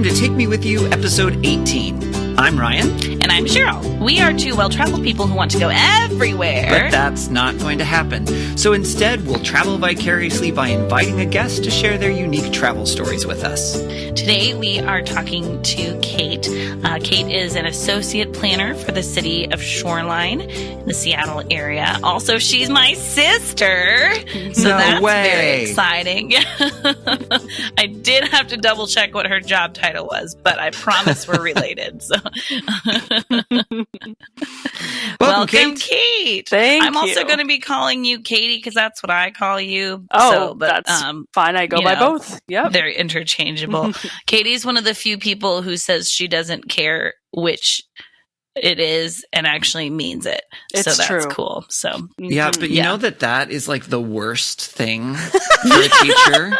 Welcome to Take Me With You, episode 18. I'm Ryan. And I'm Cheryl. We are two well-traveled people who want to go everywhere. But that's not going to happen. So instead, we'll travel vicariously by inviting a guest to share their unique travel stories with us. Today, we are talking to Kate. Kate is an associate planner for the city of Shoreline in the Seattle area. Also, she's my sister. So that's very exciting. I did have to double check what her job title was, but I promise we're related. So, welcome, Kate. Thank I'm also going to be calling you Katie because that's what I call you. Oh, but that's fine. I go by both. Yep, they're interchangeable. Katie's one of the few people who says she doesn't care which it is and actually means it. It's so that's true. Cool. So yeah, but you know that is like the worst thing for a teacher.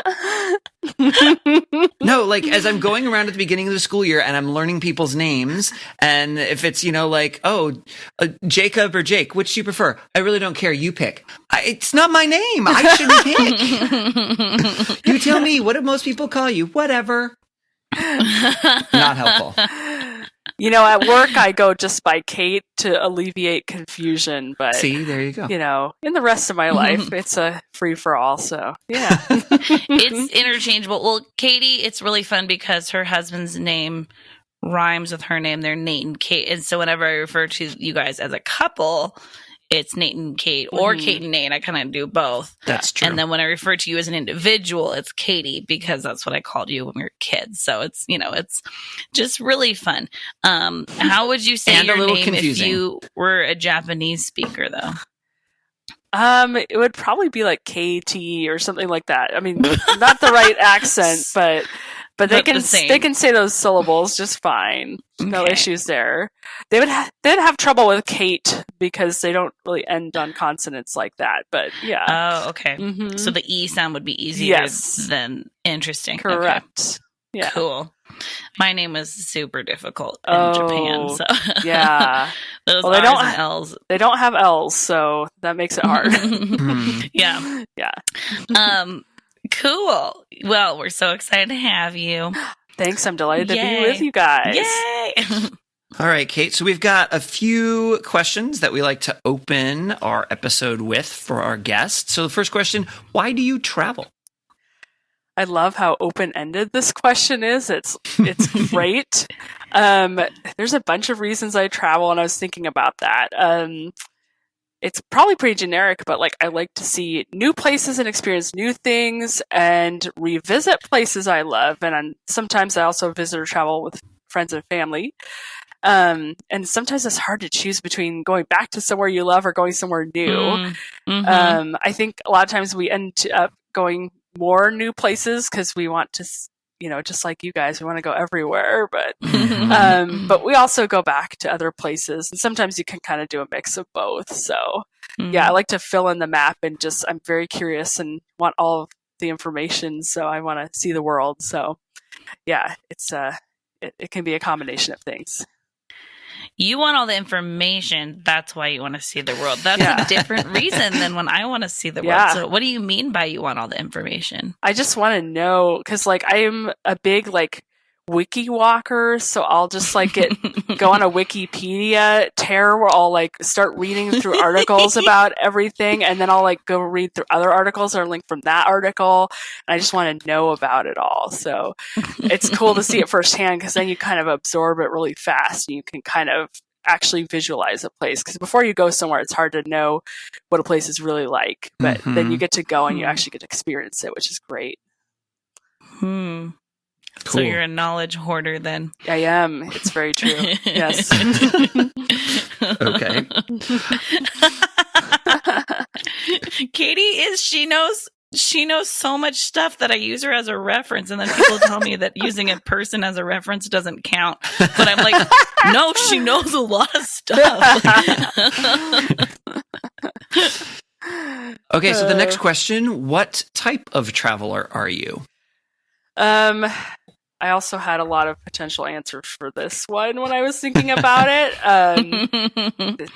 No, like as I'm going around at the beginning of the school year and I'm learning people's names, and if it's, Jacob or Jake, which do you prefer? I really don't care. You pick. It's not my name. I shouldn't pick. You tell me. What do most people call you? Whatever. Not helpful. At work, I go just by Kate to alleviate confusion. But see, there you go. In the rest of my life, it's a free for all. So yeah, it's interchangeable. Well, Katie, it's really fun because her husband's name rhymes with her name. They're Nate and Kate, and so whenever I refer to you guys as a couple, it's Nate and Kate or Kate and Nate. I kind of do both. That's true. And then when I refer to you as an individual, it's Katie because that's what I called you when we were kids. So it's, it's just really fun. How would you say your name confusing if you were a Japanese speaker, though? It would probably be like KT or something like that. I mean, not the right accent, but they can say those syllables just fine. No issues there. They'd have trouble with Kate because they don't really end on consonants like that. But yeah. Oh, okay. Mm-hmm. So the E sound would be easier than interesting. Correct. Okay. Yeah. Cool. My name was super difficult in Japan. So yeah. Those R's and L's. They don't have L's, so that makes it hard. Yeah. Yeah. Cool. Well, we're so excited to have you. Thanks. I'm delighted to be with you guys. Yay! All right, Kate. So we've got a few questions that we like to open our episode with for our guests. So the first question, why do you travel? I love how open-ended this question is. It's great. There's a bunch of reasons I travel, and I was thinking about that. It's probably pretty generic, but I like to see new places and experience new things and revisit places I love. And sometimes I also visit or travel with friends and family. And sometimes it's hard to choose between going back to somewhere you love or going somewhere new. Mm-hmm. I think a lot of times we end up going more new places because we want to, just like you guys, we want to go everywhere, but we also go back to other places, and sometimes you can kind of do a mix of both. So yeah, I like to fill in the map and I'm very curious and want all of the information. So I want to see the world. So yeah, it can be a combination of things. You want all the information. That's why you want to see the world. That's a different reason than when I want to see the world. So what do you mean by you want all the information? I just want to know because I'm a big wiki walker, so I'll just go on a Wikipedia tear where I'll start reading through articles about everything, and then I'll go read through other articles that are linked from that article, and I just want to know about it all. So it's cool to see it firsthand because then you kind of absorb it really fast and you can kind of actually visualize a place, because before you go somewhere it's hard to know what a place is really like, but then you get to go and you actually get to experience it, which is great. Cool. So you're a knowledge hoarder then. I am. It's very true. Yes. Okay. Katie she knows so much stuff that I use her as a reference, and then people tell me that using a person as a reference doesn't count. But I'm like, no, she knows a lot of stuff. Okay, so the next question, what type of traveler are you? I also had a lot of potential answers for this one when I was thinking about it.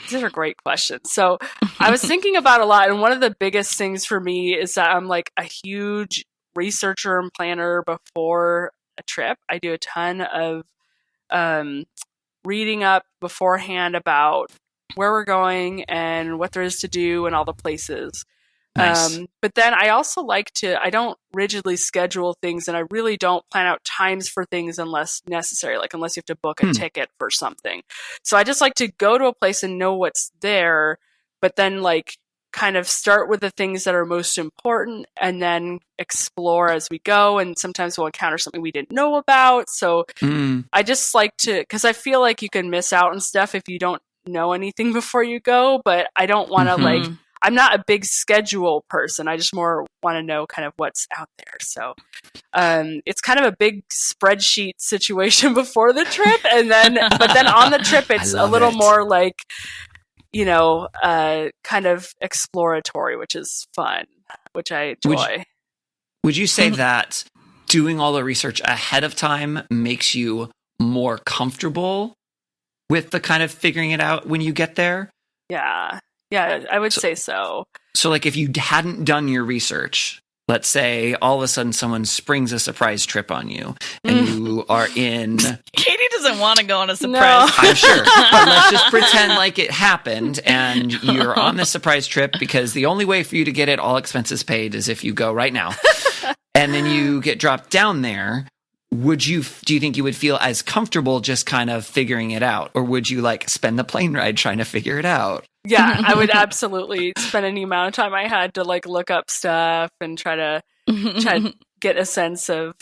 These are great questions. So I was thinking about a lot, and one of the biggest things for me is that I'm a huge researcher and planner before a trip. I do a ton of reading up beforehand about where we're going and what there is to do and all the places. Nice. But then I also I don't rigidly schedule things, and I really don't plan out times for things unless necessary, like unless you have to book a ticket for something. So I just like to go to a place and know what's there, but then like kind of start with the things that are most important and then explore as we go. And sometimes we'll encounter something we didn't know about. So I just like to, because I feel like you can miss out on stuff if you don't know anything before you go, but I don't want to I'm not a big schedule person. I just more want to know kind of what's out there. So it's kind of a big spreadsheet situation before the trip. But then on the trip, it's a little more like, kind of exploratory, which is fun, which I enjoy. Would you say that doing all the research ahead of time makes you more comfortable with the kind of figuring it out when you get there? Yeah. Yeah, I would say so. So like if you hadn't done your research, let's say all of a sudden someone springs a surprise trip on you and you are in... Katie doesn't want to go on a surprise. No. I'm sure. But let's just pretend like it happened and you're on this surprise trip because the only way for you to get it all expenses paid is if you go right now. And then you get dropped down there. Do you think you would feel as comfortable just kind of figuring it out? Or would you like spend the plane ride trying to figure it out? Yeah, I would absolutely spend any amount of time I had to like look up stuff and try to get a sense of,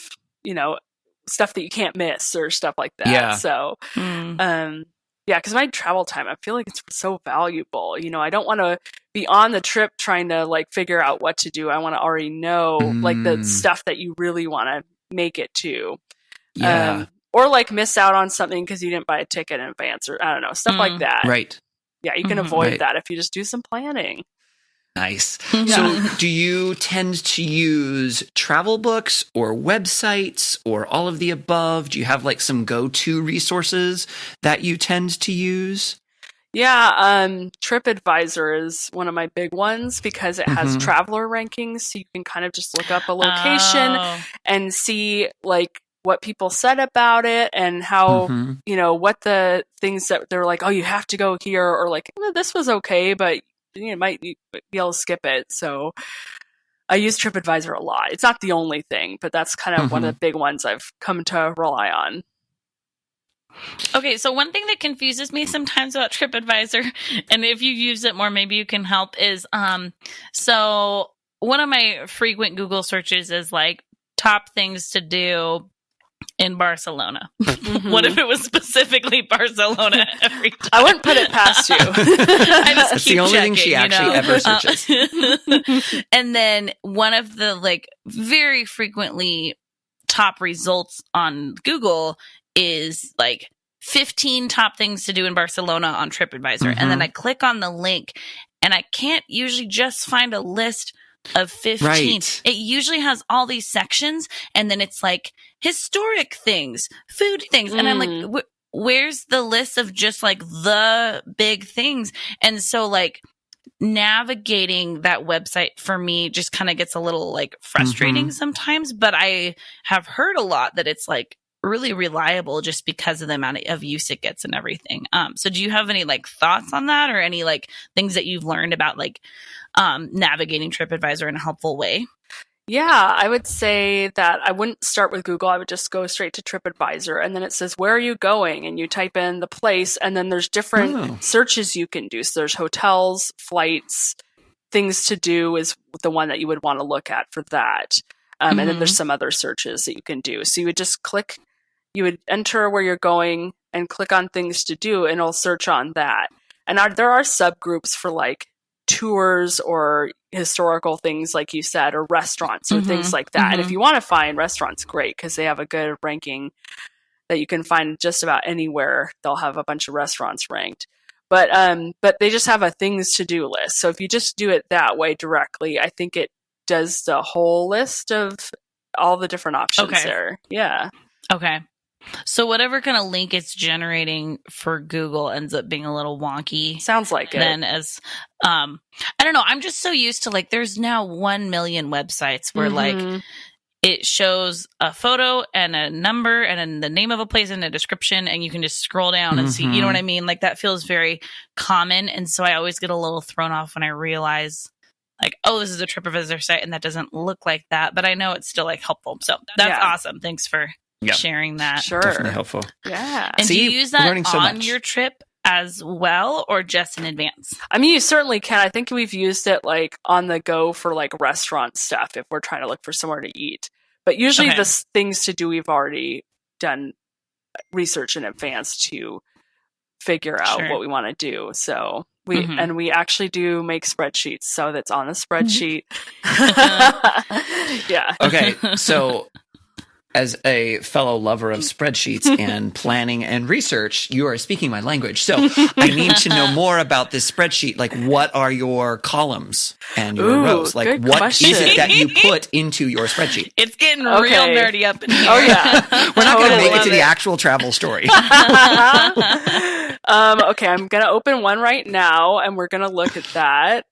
stuff that you can't miss or stuff like that. Yeah. So, because my travel time, I feel like it's so valuable. I don't want to be on the trip trying to like figure out what to do. I want to already know like the stuff that you really want to make it to. Yeah. Or like miss out on something because you didn't buy a ticket in advance or I don't know, stuff like that. Right. Yeah, you can avoid that if you just do some planning. Nice. So do you tend to use travel books or websites or all of the above? Do you have like some go-to resources that you tend to use? Yeah, TripAdvisor is one of my big ones because it has traveler rankings. So you can kind of just look up a location and see like what people said about it and how, what the things that they're like, oh, you have to go here or like, this was okay, but you might be able to skip it. So I use TripAdvisor a lot. It's not the only thing, but that's kind of one of the big ones I've come to rely on. Okay, so one thing that confuses me sometimes about TripAdvisor, and if you use it more, maybe you can help, is so one of my frequent Google searches is like top things to do in Barcelona. What if it was specifically Barcelona every time? I wouldn't put it past you. That's the only thing she actually ever searches. And then one of the like very frequently top results on Google is like 15 top things to do in Barcelona on TripAdvisor. And then I click on the link and I can't usually just find a list of 15. Right. It usually has all these sections and then it's like historic things, food things. And I'm like, where's the list of just like the big things? And so like navigating that website for me just kind of gets a little like frustrating sometimes, but I have heard a lot that it's like really reliable just because of the amount of use it gets and everything. So do you have any like thoughts on that or any like things that you've learned about like navigating TripAdvisor in a helpful way? Yeah, I would say that I wouldn't start with Google. I would just go straight to TripAdvisor and then it says, where are you going? And you type in the place and then there's different searches you can do. So there's hotels, flights, things to do is the one that you would want to look at for that. And then there's some other searches that you can do. So you would just click, you would enter where you're going and click on things to do and it'll search on that. And there are subgroups for like tours or historical things like you said, or restaurants or things like that. And if you want to find restaurants, great, because they have a good ranking that you can find just about anywhere. They'll have a bunch of restaurants ranked. But they just have a things to do list. So if you just do it that way directly, I think it does the whole list of all the different options there. Yeah. Okay. So whatever kind of link it's generating for Google ends up being a little wonky. Sounds like it. Then as, I don't know, I'm just so used to like, there's now 1 million websites where like it shows a photo and a number and then the name of a place and a description, and you can just scroll down and see, you know what I mean? Like that feels very common. And so I always get a little thrown off when I realize like, oh, this is a TripAdvisor site and that doesn't look like that, but I know it's still like helpful. So that's awesome. Thanks for sharing that. Sure. Definitely helpful. Yeah. And See, do you use that so on much. your trip as well or just in advance? I mean, you certainly can. I think we've used it like on the go for like restaurant stuff if we're trying to look for somewhere to eat. But usually the things to do, we've already done research in advance to figure out what we want to do. So we actually do make spreadsheets. So that's on the spreadsheet. Yeah. Okay. So as a fellow lover of spreadsheets and planning and research, you are speaking my language. So I need to know more about this spreadsheet. Like, what are your columns and your rows? Like, what is it that you put into your spreadsheet? It's getting real nerdy up in here. Oh, yeah. We're not going to make it to the actual travel story. Okay, I'm going to open one right now, and we're going to look at that.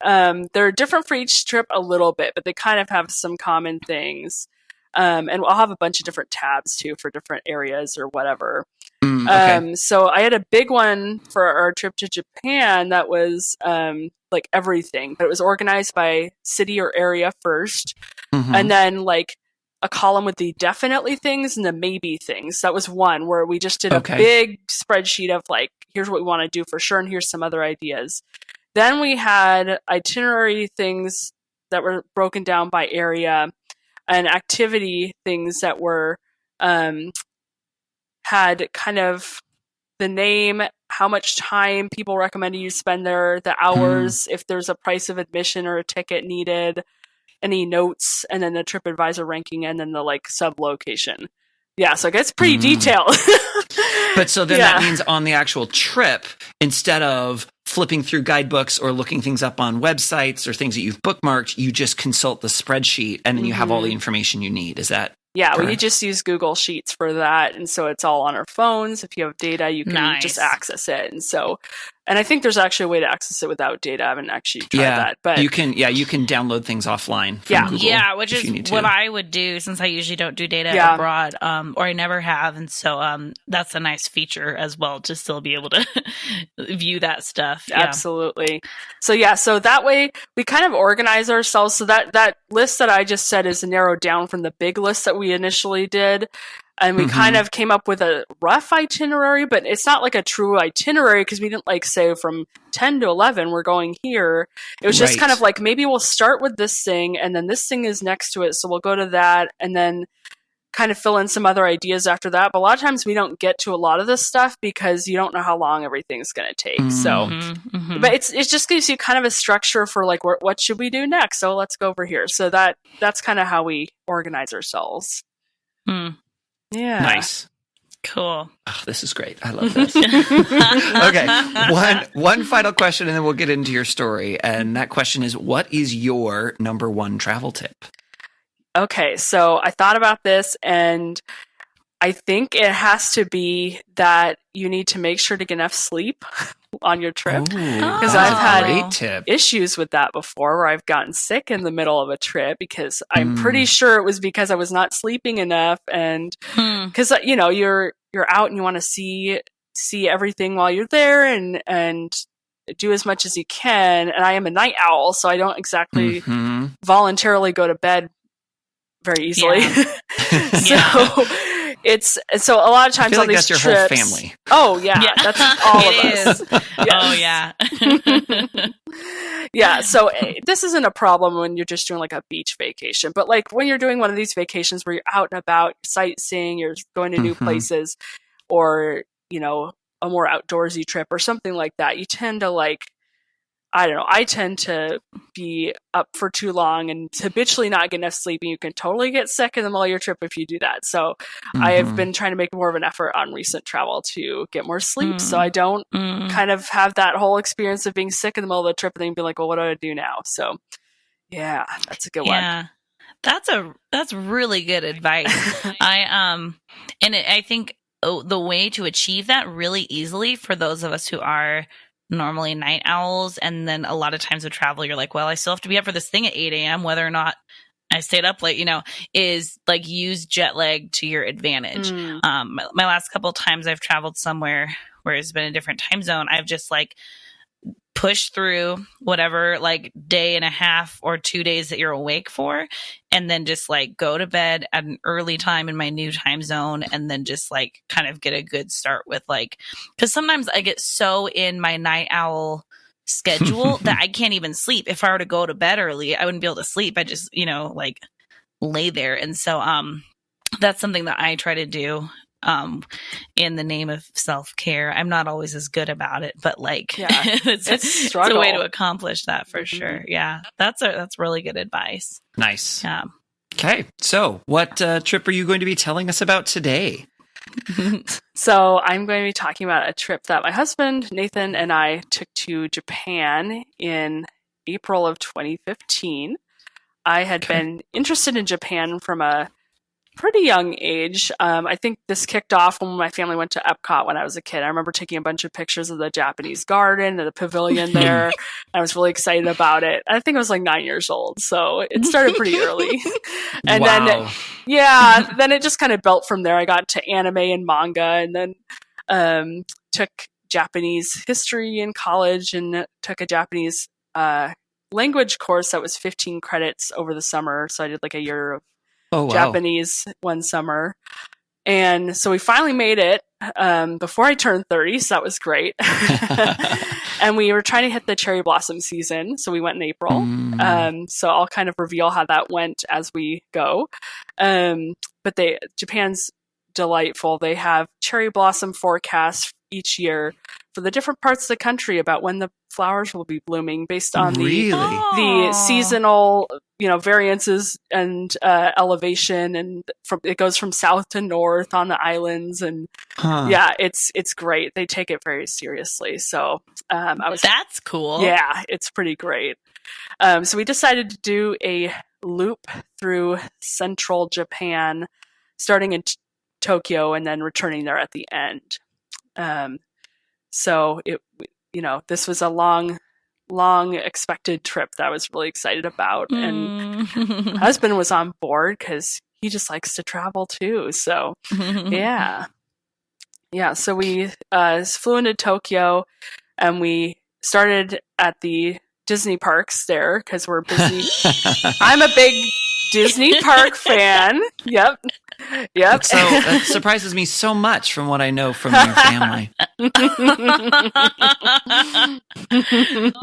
They're different for each trip a little bit, but they kind of have some common things. And I'll have a bunch of different tabs too for different areas or whatever. Okay. So I had a big one for our trip to Japan that was like everything, but it was organized by city or area first, and then like a column with the definitely things and the maybe things. That was one where we just did a big spreadsheet of like, here's what we want to do for sure, and here's some other ideas. Then we had itinerary things that were broken down by area, and activity things that were had kind of the name, how much time people recommended you spend there, the hours, if there's a price of admission or a ticket needed, any notes, and then the TripAdvisor ranking, and then the like sub location. Yeah, so it gets pretty detailed. But so then that means on the actual trip, instead of flipping through guidebooks or looking things up on websites or things that you've bookmarked, you just consult the spreadsheet and then you have all the information you need. Is that correct? We just use Google Sheets for that. And so it's all on our phones. If you have data, you can just access it. And I think there's actually a way to access it without data. I haven't actually tried that. But you can download things offline from Google. Yeah, which is what I would do since I usually don't do data abroad, or I never have. And so that's a nice feature as well to still be able to view that stuff. Yeah. Absolutely. So that way we kind of organize ourselves. So that list that I just said is narrowed down from the big list that we initially did. And we kind of came up with a rough itinerary, but it's not like a true itinerary because we didn't like say from 10 to 11, we're going here. It was just kind of like, maybe we'll start with this thing and then this thing is next to it. So we'll go to that and then kind of fill in some other ideas after that. But a lot of times we don't get to a lot of this stuff because you don't know how long everything's going to take. So, but it just gives you kind of a structure for like, what should we do next? So let's go over here. So that's kind of how we organize ourselves. Yeah. Nice. Cool. Oh, this is great. I love this. Okay. One final question and then we'll get into your story. And that question is, what is your number one travel tip? Okay. So I thought about this and I think it has to be that you need to make sure to get enough sleep on your trip. Because I've had issues with that before where I've gotten sick in the middle of a trip because I'm pretty sure it was because I was not sleeping enough. And because, you're out and you want to see everything while you're there and do as much as you can. And I am a night owl, so I don't exactly voluntarily go to bed very easily. So a lot of times on these trips, that's your whole family. Oh yeah, that's all of us. Yes. Oh yeah. So this isn't a problem when you're just doing like a beach vacation, but like when you're doing one of these vacations where you're out and about, sightseeing, you're going to new places, or a more outdoorsy trip or something like that, you tend to I tend to be up for too long and habitually not get enough sleep, and you can totally get sick in the middle of your trip if you do that. So I have been trying to make more of an effort on recent travel to get more sleep, so I don't kind of have that whole experience of being sick in the middle of the trip and then be like, well, what do I do now? So yeah, that's a good one. Yeah, that's really good advice. I think the way to achieve that really easily for those of us who are normally night owls, and then a lot of times with travel you're like, well, I still have to be up for this thing at 8 a.m. whether or not I stayed up late, is like use jet lag to your advantage. My last couple of times I've traveled somewhere where it's been a different time zone, I've just like push through whatever like day and a half or 2 days that you're awake for, and then just like go to bed at an early time in my new time zone, and then just like kind of get a good start with like, because sometimes I get so in my night owl schedule that I can't even sleep. If I were to go to bed early, I wouldn't be able to sleep. I just, like lay there. And so that's something that I try to do in the name of self-care. I'm not always as good about it, but like it's a way to accomplish that for sure. Yeah. That's really good advice. Nice. Yeah. Okay. So what trip are you going to be telling us about today? So I'm going to be talking about a trip that my husband, Nathan, and I took to Japan in April of 2015. I had been interested in Japan from a pretty young age. I think this kicked off when my family went to Epcot when I was a kid. I remember taking a bunch of pictures of the Japanese garden and the pavilion there. I was really excited about it. I think I was like 9 years old, so it started pretty early. And then it just kind of built from there. I got to anime and manga, and then took Japanese history in college and took a Japanese language course that was 15 credits over the summer. So I did like a year of Japanese one summer. And so we finally made it before I turned 30, so that was great. And we were trying to hit the cherry blossom season, so we went in April. So I'll kind of reveal how that went as we go. But Japan's delightful. They have cherry blossom forecasts each year for the different parts of the country about when the flowers will be blooming based on the seasonal variances and elevation, and it goes from south to north on the islands, and it's great. They take it very seriously. So that's cool. Yeah, it's pretty great. So we decided to do a loop through central Japan, starting in Tokyo and then returning there at the end. So this was a long expected trip that I was really excited about. And my husband was on board because he just likes to travel too. So yeah. So we flew into Tokyo, and we started at the Disney parks there because we're busy. I'm a big Disney park fan. Yep. So that surprises me so much from what I know from your family.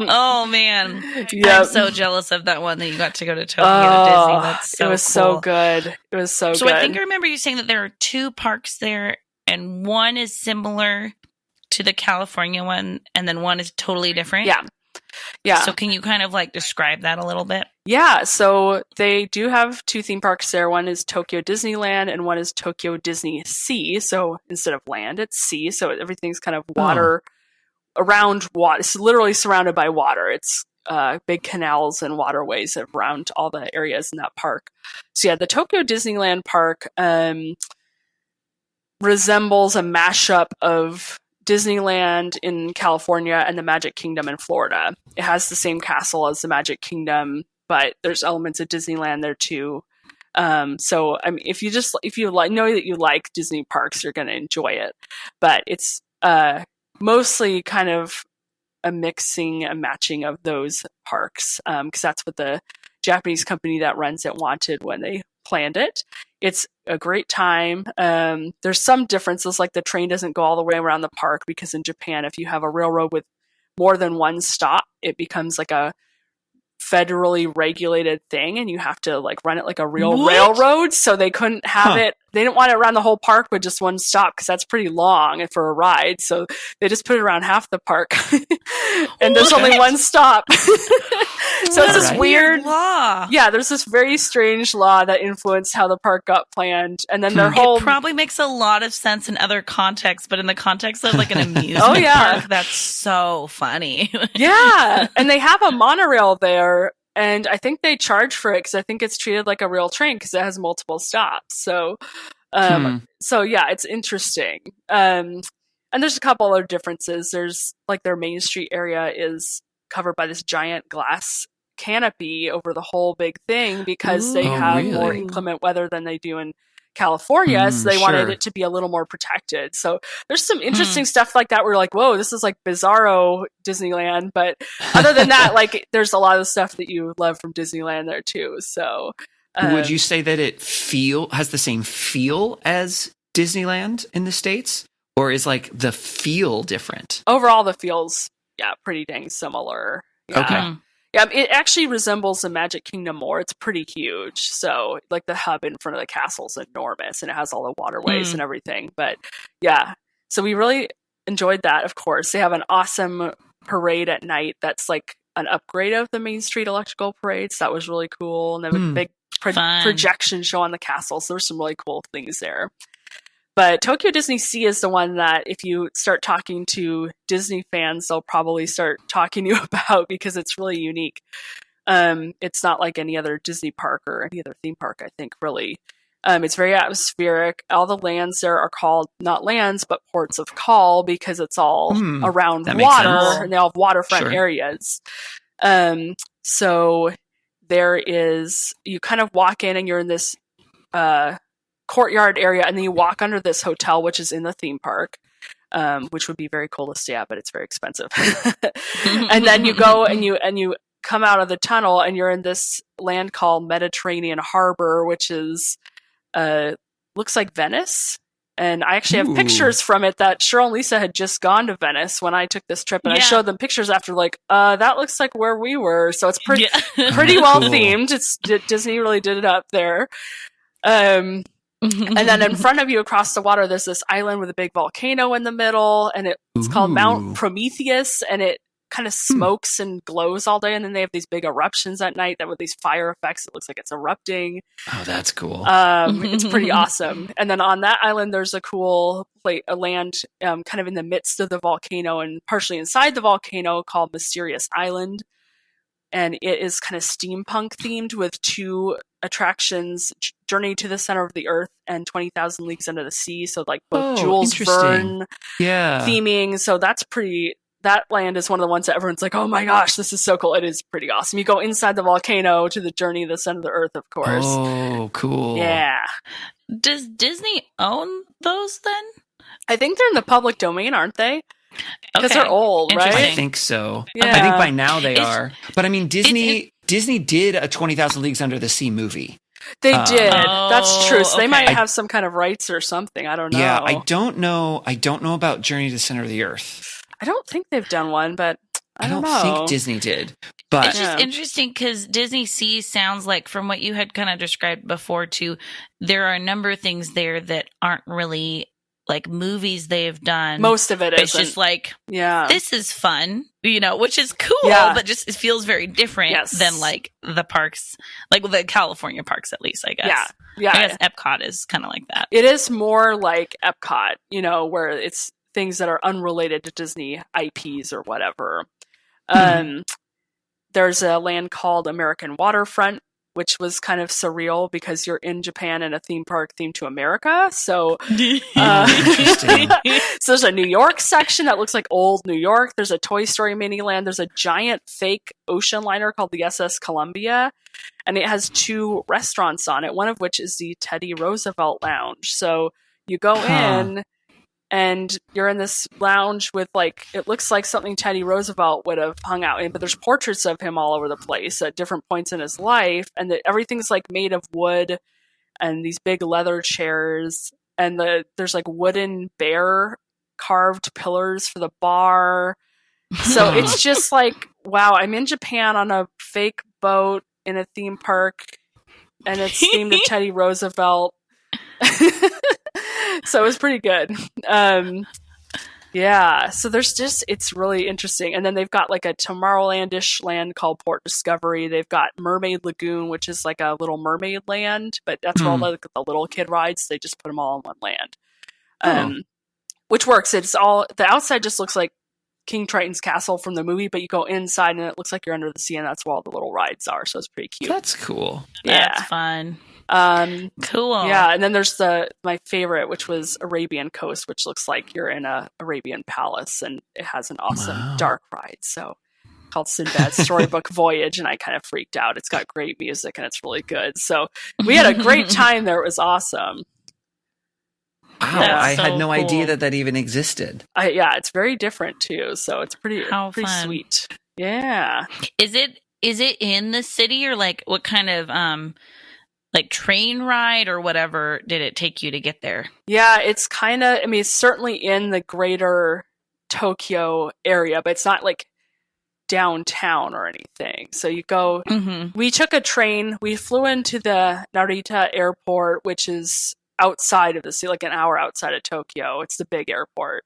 Oh man, I'm so jealous of that one that you got to go to Tokyo Disney. That's so it was cool. So good. It was so good. So I think I remember you saying that there are 2 parks there, and one is similar to the California one, and then one is totally different. Yeah. So can you kind of like describe that a little bit? Yeah. So they do have 2 theme parks there. One is Tokyo Disneyland, and one is Tokyo Disney Sea. So instead of land, it's sea. So everything's kind of water around water. It's literally surrounded by water. It's big canals and waterways around all the areas in that park. So yeah, the Tokyo Disneyland park resembles a mashup of Disneyland in California and the Magic Kingdom in Florida. It has the same castle as the Magic Kingdom, but there's elements of Disneyland there too. So I mean, if you know that you like Disney parks, you're going to enjoy it. But it's mostly kind of a mixing and matching of those parks, because that's what the Japanese company that runs it wanted when they planned it. It's a great time. There's some differences, like the train doesn't go all the way around the park, because in Japan, if you have a railroad with more than one stop, it becomes like a federally regulated thing, and you have to like run it like a real railroad. So they couldn't have it. They didn't want it around the whole park with just one stop, because that's pretty long for a ride. So they just put it around half the park, and there's only one stop. So it's this weird law. Yeah, there's this very strange law that influenced how the park got planned, and then their It probably makes a lot of sense in other contexts, but in the context of like an amusement park, that's so funny. Yeah, and they have a monorail there, and I think they charge for it because I think it's treated like a real train because it has multiple stops. So yeah, it's interesting. And there's a couple other differences. There's like their Main Street area is covered by this giant glass canopy over the whole big thing because they have more really? inclement weather than they do in California, so they wanted Sure. it to be a little more protected. So there's some interesting stuff like that. We're like, whoa, this is like bizarro Disneyland. But other than that, like there's a lot of stuff that you love from Disneyland there too. So Would you say that it has the same feel as Disneyland in the States? Or is like the feel different? overall the feels, yeah, pretty dang similar. Yeah. Okay. Yeah, it actually resembles the Magic Kingdom more. It's pretty huge. So, like the hub in front of the castle is enormous, and it has all the waterways and everything. But yeah, so we really enjoyed that. Of course, they have an awesome parade at night. That's like an upgrade of the Main Street Electrical Parades. That was really cool, and they have a big projection show on the castle. So there's some really cool things there. But Tokyo Disney Sea is the one that if you start talking to Disney fans, they'll probably start talking to you about because it's really unique. It's not like any other Disney park or any other theme park, I think, really. It's very atmospheric. All the lands there are called not lands, but ports of call because it's all around water and they all have waterfront areas. So there is, you kind of walk in and you're in this courtyard area, and then you walk under this hotel, which is in the theme park, which would be very cool to stay at, but it's very expensive. And then you go and you come out of the tunnel, and you're in this land called Mediterranean Harbor, which is looks like Venice. And I actually have pictures from it that Cheryl and Lisa had just gone to Venice when I took this trip, and I showed them pictures after, like, that looks like where we were. So it's pretty well themed. Disney really did it up there. And then in front of you across the water, there's this island with a big volcano in the middle, and it's called Mount Prometheus, and it kind of smokes and glows all day. And then they have these big eruptions at night that with these fire effects, it looks like it's erupting. Oh, that's cool. It's pretty awesome. And then on that island, there's a cool a land kind of in the midst of the volcano and partially inside the volcano called Mysterious Island. And it is kind of steampunk themed with two attractions, Journey to the Center of the Earth and 20,000 Leagues Under the Sea. So like both Jules Verne theming. So that's that land is one of the ones that everyone's like, oh my gosh, this is so cool. It is pretty awesome. You go inside the volcano to the Journey to the Center of the Earth, of course. Oh, cool. Yeah. Does Disney own those then? I think they're in the public domain, aren't they? Because they're old, right? I think so. Yeah. I think by now they are. But I mean, Disney did a 20,000 Leagues Under the Sea movie. They did. That's true. So they might have some kind of rights or something. I don't know. Yeah, I don't know about Journey to the Center of the Earth. I don't think they've done one, but I don't know. think Disney did. But it's just interesting because Disney Sea sounds like, from what you had kind of described before too, there are a number of things there that aren't really like movies they've done. Most of it is. It's just like, this is fun, which is cool, but just it feels very different than like the parks, like the California parks, at least, I guess. Yeah. I guess Epcot is kind of like that. It is more like Epcot, where it's things that are unrelated to Disney IPs or whatever. There's a land called American Waterfront, which was kind of surreal because you're in Japan in a theme park themed to America. So, so there's a New York section that looks like old New York. There's a Toy Story mini land. There's a giant fake ocean liner called the SS Columbia. And it has two restaurants on it, one of which is the Teddy Roosevelt Lounge. So you go in and you're in this lounge with, like, it looks like something Teddy Roosevelt would have hung out in, but there's portraits of him all over the place at different points in his life. And everything's like made of wood and these big leather chairs. And there's like wooden bear carved pillars for the bar. So it's just like, wow, I'm in Japan on a fake boat in a theme park and it's themed to Teddy Roosevelt. So it was pretty good. So there's just, it's really interesting. And then they've got like a Tomorrowlandish land called Port Discovery. They've got Mermaid Lagoon, which is like a little mermaid land, but that's where all the little kid rides. They just put them all in one land. Which works. It's all, the outside just looks like King Triton's castle from the movie, but you go inside and it looks like you're under the sea, and that's where all the little rides are. So it's pretty cute. That's cool. That's fun. Cool. Yeah, and then there's my favorite, which was Arabian Coast, which looks like you're in a Arabian palace, and it has an awesome dark ride. So called Sinbad's Storybook Voyage, and I kind of freaked out. It's got great music and it's really good. So we had a great time there. It was awesome. Wow, Yeah. I had So no idea cool. that even existed. Yeah, it's very different too. So it's pretty How fun. sweet. Yeah. Is it in the city, or like what kind of like train ride or whatever did it take you to get there? Yeah, it's kind of, I mean, it's certainly in the greater Tokyo area, but it's not like downtown or anything. So you go, we took a train, we flew into the Narita airport, which is outside of the city, like an hour outside of Tokyo. It's the big airport.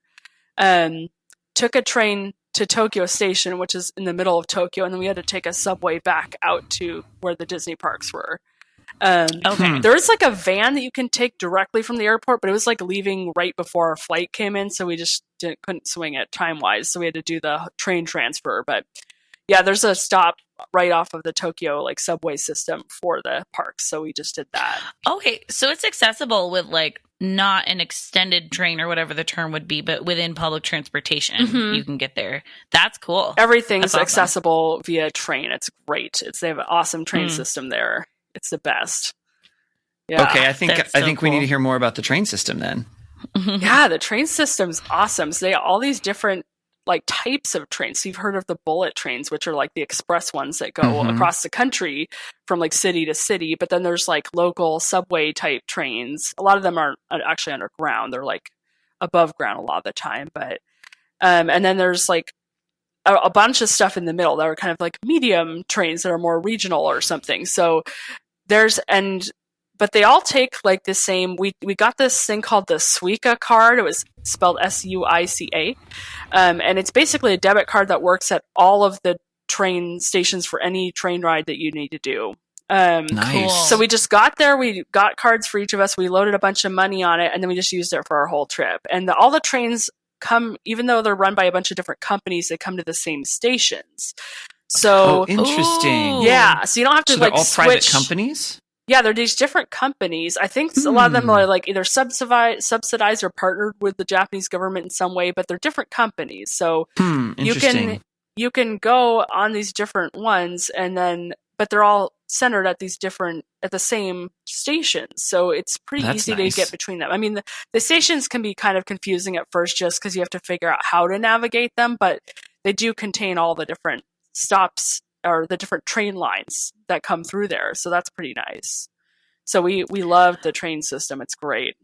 Took a train to Tokyo Station, which is in the middle of Tokyo, and then we had to take a subway back out to where the Disney parks were. Okay. There's like a van that you can take directly from the airport, but it was like leaving right before our flight came in, so we just couldn't swing it time wise. So we had to do the train transfer. But yeah, there's a stop right off of the Tokyo like subway system for the parks, so we just did that. Okay, so it's accessible with like not an extended train or whatever the term would be, but within public transportation, you can get there. That's cool. Everything's That's awesome. accessible via train. It's great. They have an awesome train system there. It's the best. Yeah. Okay, I think That's so we cool. need to hear more about the train system then. Yeah, the train system's awesome. So they have all these different like types of trains. So you've heard of the bullet trains, which are like the express ones that go across the country from like city to city. But then there's like local subway type trains. A lot of them are actually underground. They're like above ground a lot of the time. But and then there's like a bunch of stuff in the middle that are kind of like medium trains that are more regional or something. So but they all take like the same. We got this thing called the Suica card. It was spelled Suica, and it's basically a debit card that works at all of the train stations for any train ride that you need to do. Nice. Cool. So we just got there. We got cards for each of us. We loaded a bunch of money on it, and then we just used it for our whole trip. And all the trains come, even though they're run by a bunch of different companies, they come to the same stations. So Oh, interesting. Ooh. yeah, so you don't have to So like they're all switch. private companies? Yeah, they're these different companies. I think a lot of them are like either subsidized or partnered with the Japanese government in some way, but they're different companies. So Interesting. you can go on these different ones, but they're all centered at the same stations. So it's pretty That's easy nice. to get between them. I mean, the stations can be kind of confusing at first just because you have to figure out how to navigate them, but they do contain all the different stops or the different train lines that come through there. So that's pretty nice. So we love the train system. It's great.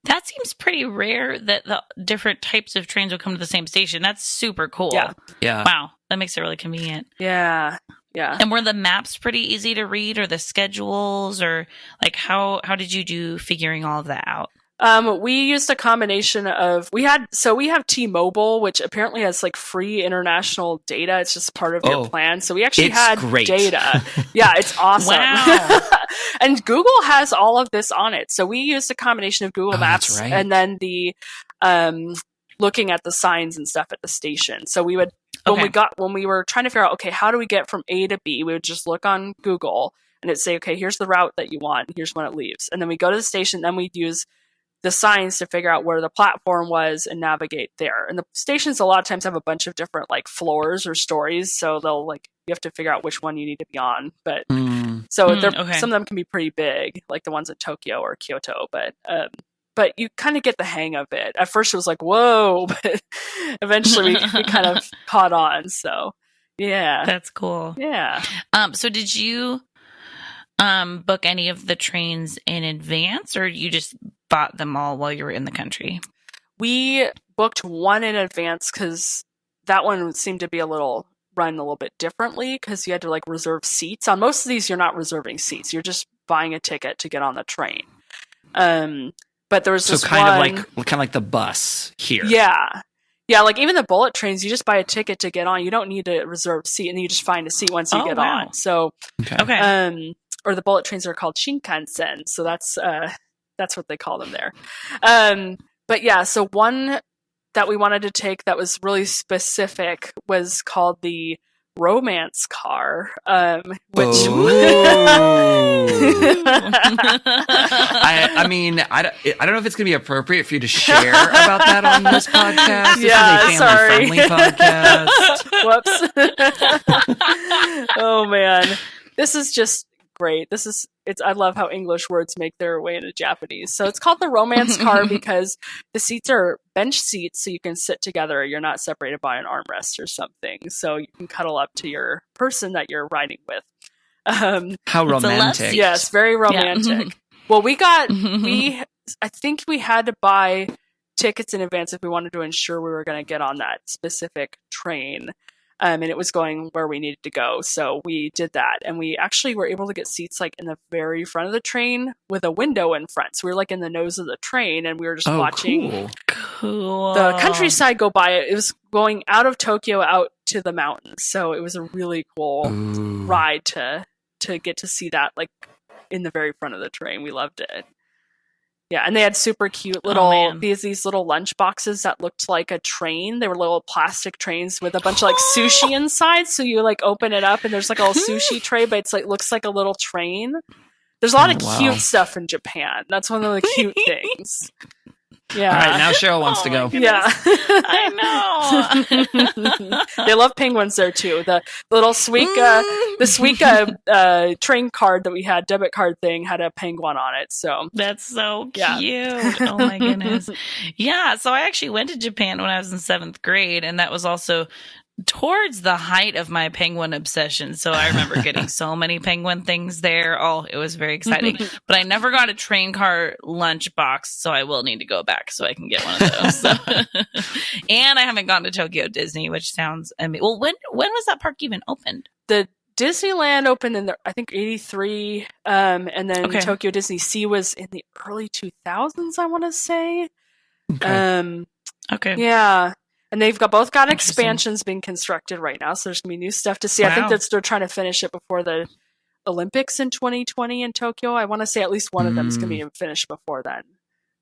That seems pretty rare that the different types of trains will come to the same station. That's super cool. Yeah. Yeah. Wow. That makes it really convenient. Yeah. Yeah. And were the maps pretty easy to read, or the schedules, or like how did you do figuring all of that out? We used a combination of we have T-Mobile, which apparently has like free international data. It's just part of your plan. So we actually had great. data. Yeah, it's awesome. Wow. And Google has all of this on it. So we used a combination of Google Maps that's right. and then the looking at the signs and stuff at the station. So we would when we were trying to figure out, okay, how do we get from A to B, we would just look on Google and it'd say, okay, here's the route that you want, here's when it leaves. And then we go to the station, then we'd use the signs to figure out where the platform was and navigate there. And the stations a lot of times have a bunch of different like floors or stories, so they'll like you have to figure out which one you need to be on. But some of them can be pretty big, like the ones in Tokyo or Kyoto. But you kind of get the hang of it. At first it was like, whoa, but eventually we kind of caught on. So yeah. That's cool. Yeah. So did you book any of the trains in advance, or you just bought them all while you were in the country? We booked one in advance because that one seemed to be run a little bit differently because you had to like reserve seats. On most of these, you're not reserving seats. You're just buying a ticket to get on the train. But there was this kind of like the bus here. Yeah. Yeah, like even the bullet trains, you just buy a ticket to get on. You don't need to reserve a seat, and you just find a seat once you get on. So, okay. Or the bullet trains are called Shinkansen, so that's what they call them there. But yeah, so one that we wanted to take that was really specific was called the romance car, which I mean, I don't know if it's going to be appropriate for you to share about that on this podcast. Yeah, this is a family-friendly podcast. Whoops. Oh man, this is just great. I love how English words make their way into Japanese. So it's called the romance car because the seats are bench seats, so you can sit together. You're not separated by an armrest or something, so you can cuddle up to your person that you're riding with. How romantic! Yes, very romantic. Yeah. Well, I think we had to buy tickets in advance if we wanted to ensure we were going to get on that specific train. And it was going where we needed to go. So we did that. And we actually were able to get seats like in the very front of the train with a window in front. So we were like in the nose of the train and we were just watching the countryside go by. It was going out of Tokyo out to the mountains. So it was a really cool ride to get to see that like in the very front of the train. We loved it. Yeah, and they had super cute little these little lunch boxes that looked like a train. They were little plastic trains with a bunch of like sushi inside. So you like open it up and there's like a little sushi tray, but it's like looks like a little train. There's a lot of cute stuff in Japan. That's one of the cute things. Yeah. All right, now Cheryl wants to go. Yeah. I know. They love penguins there too. The little Suica train card that we had, debit card thing, had a penguin on it. So that's so cute. Oh my goodness. Yeah. So I actually went to Japan when I was in 7th grade, and that was also towards the height of my penguin obsession. So I remember getting so many penguin things there. Oh, it was very exciting. But I never got a train car lunch box, so I will need to go back so I can get one of those. So. And I haven't gone to Tokyo Disney, which sounds amazing. Well, when was that park even opened? The Disneyland opened in I think 83, and then Tokyo Disney Sea was in the early 2000s, I want to say. Okay. Yeah. And they've both got expansions being constructed right now, so there's going to be new stuff to see. Wow. I think they're trying to finish it before the Olympics in 2020 in Tokyo. I want to say at least one of them is going to be finished before then.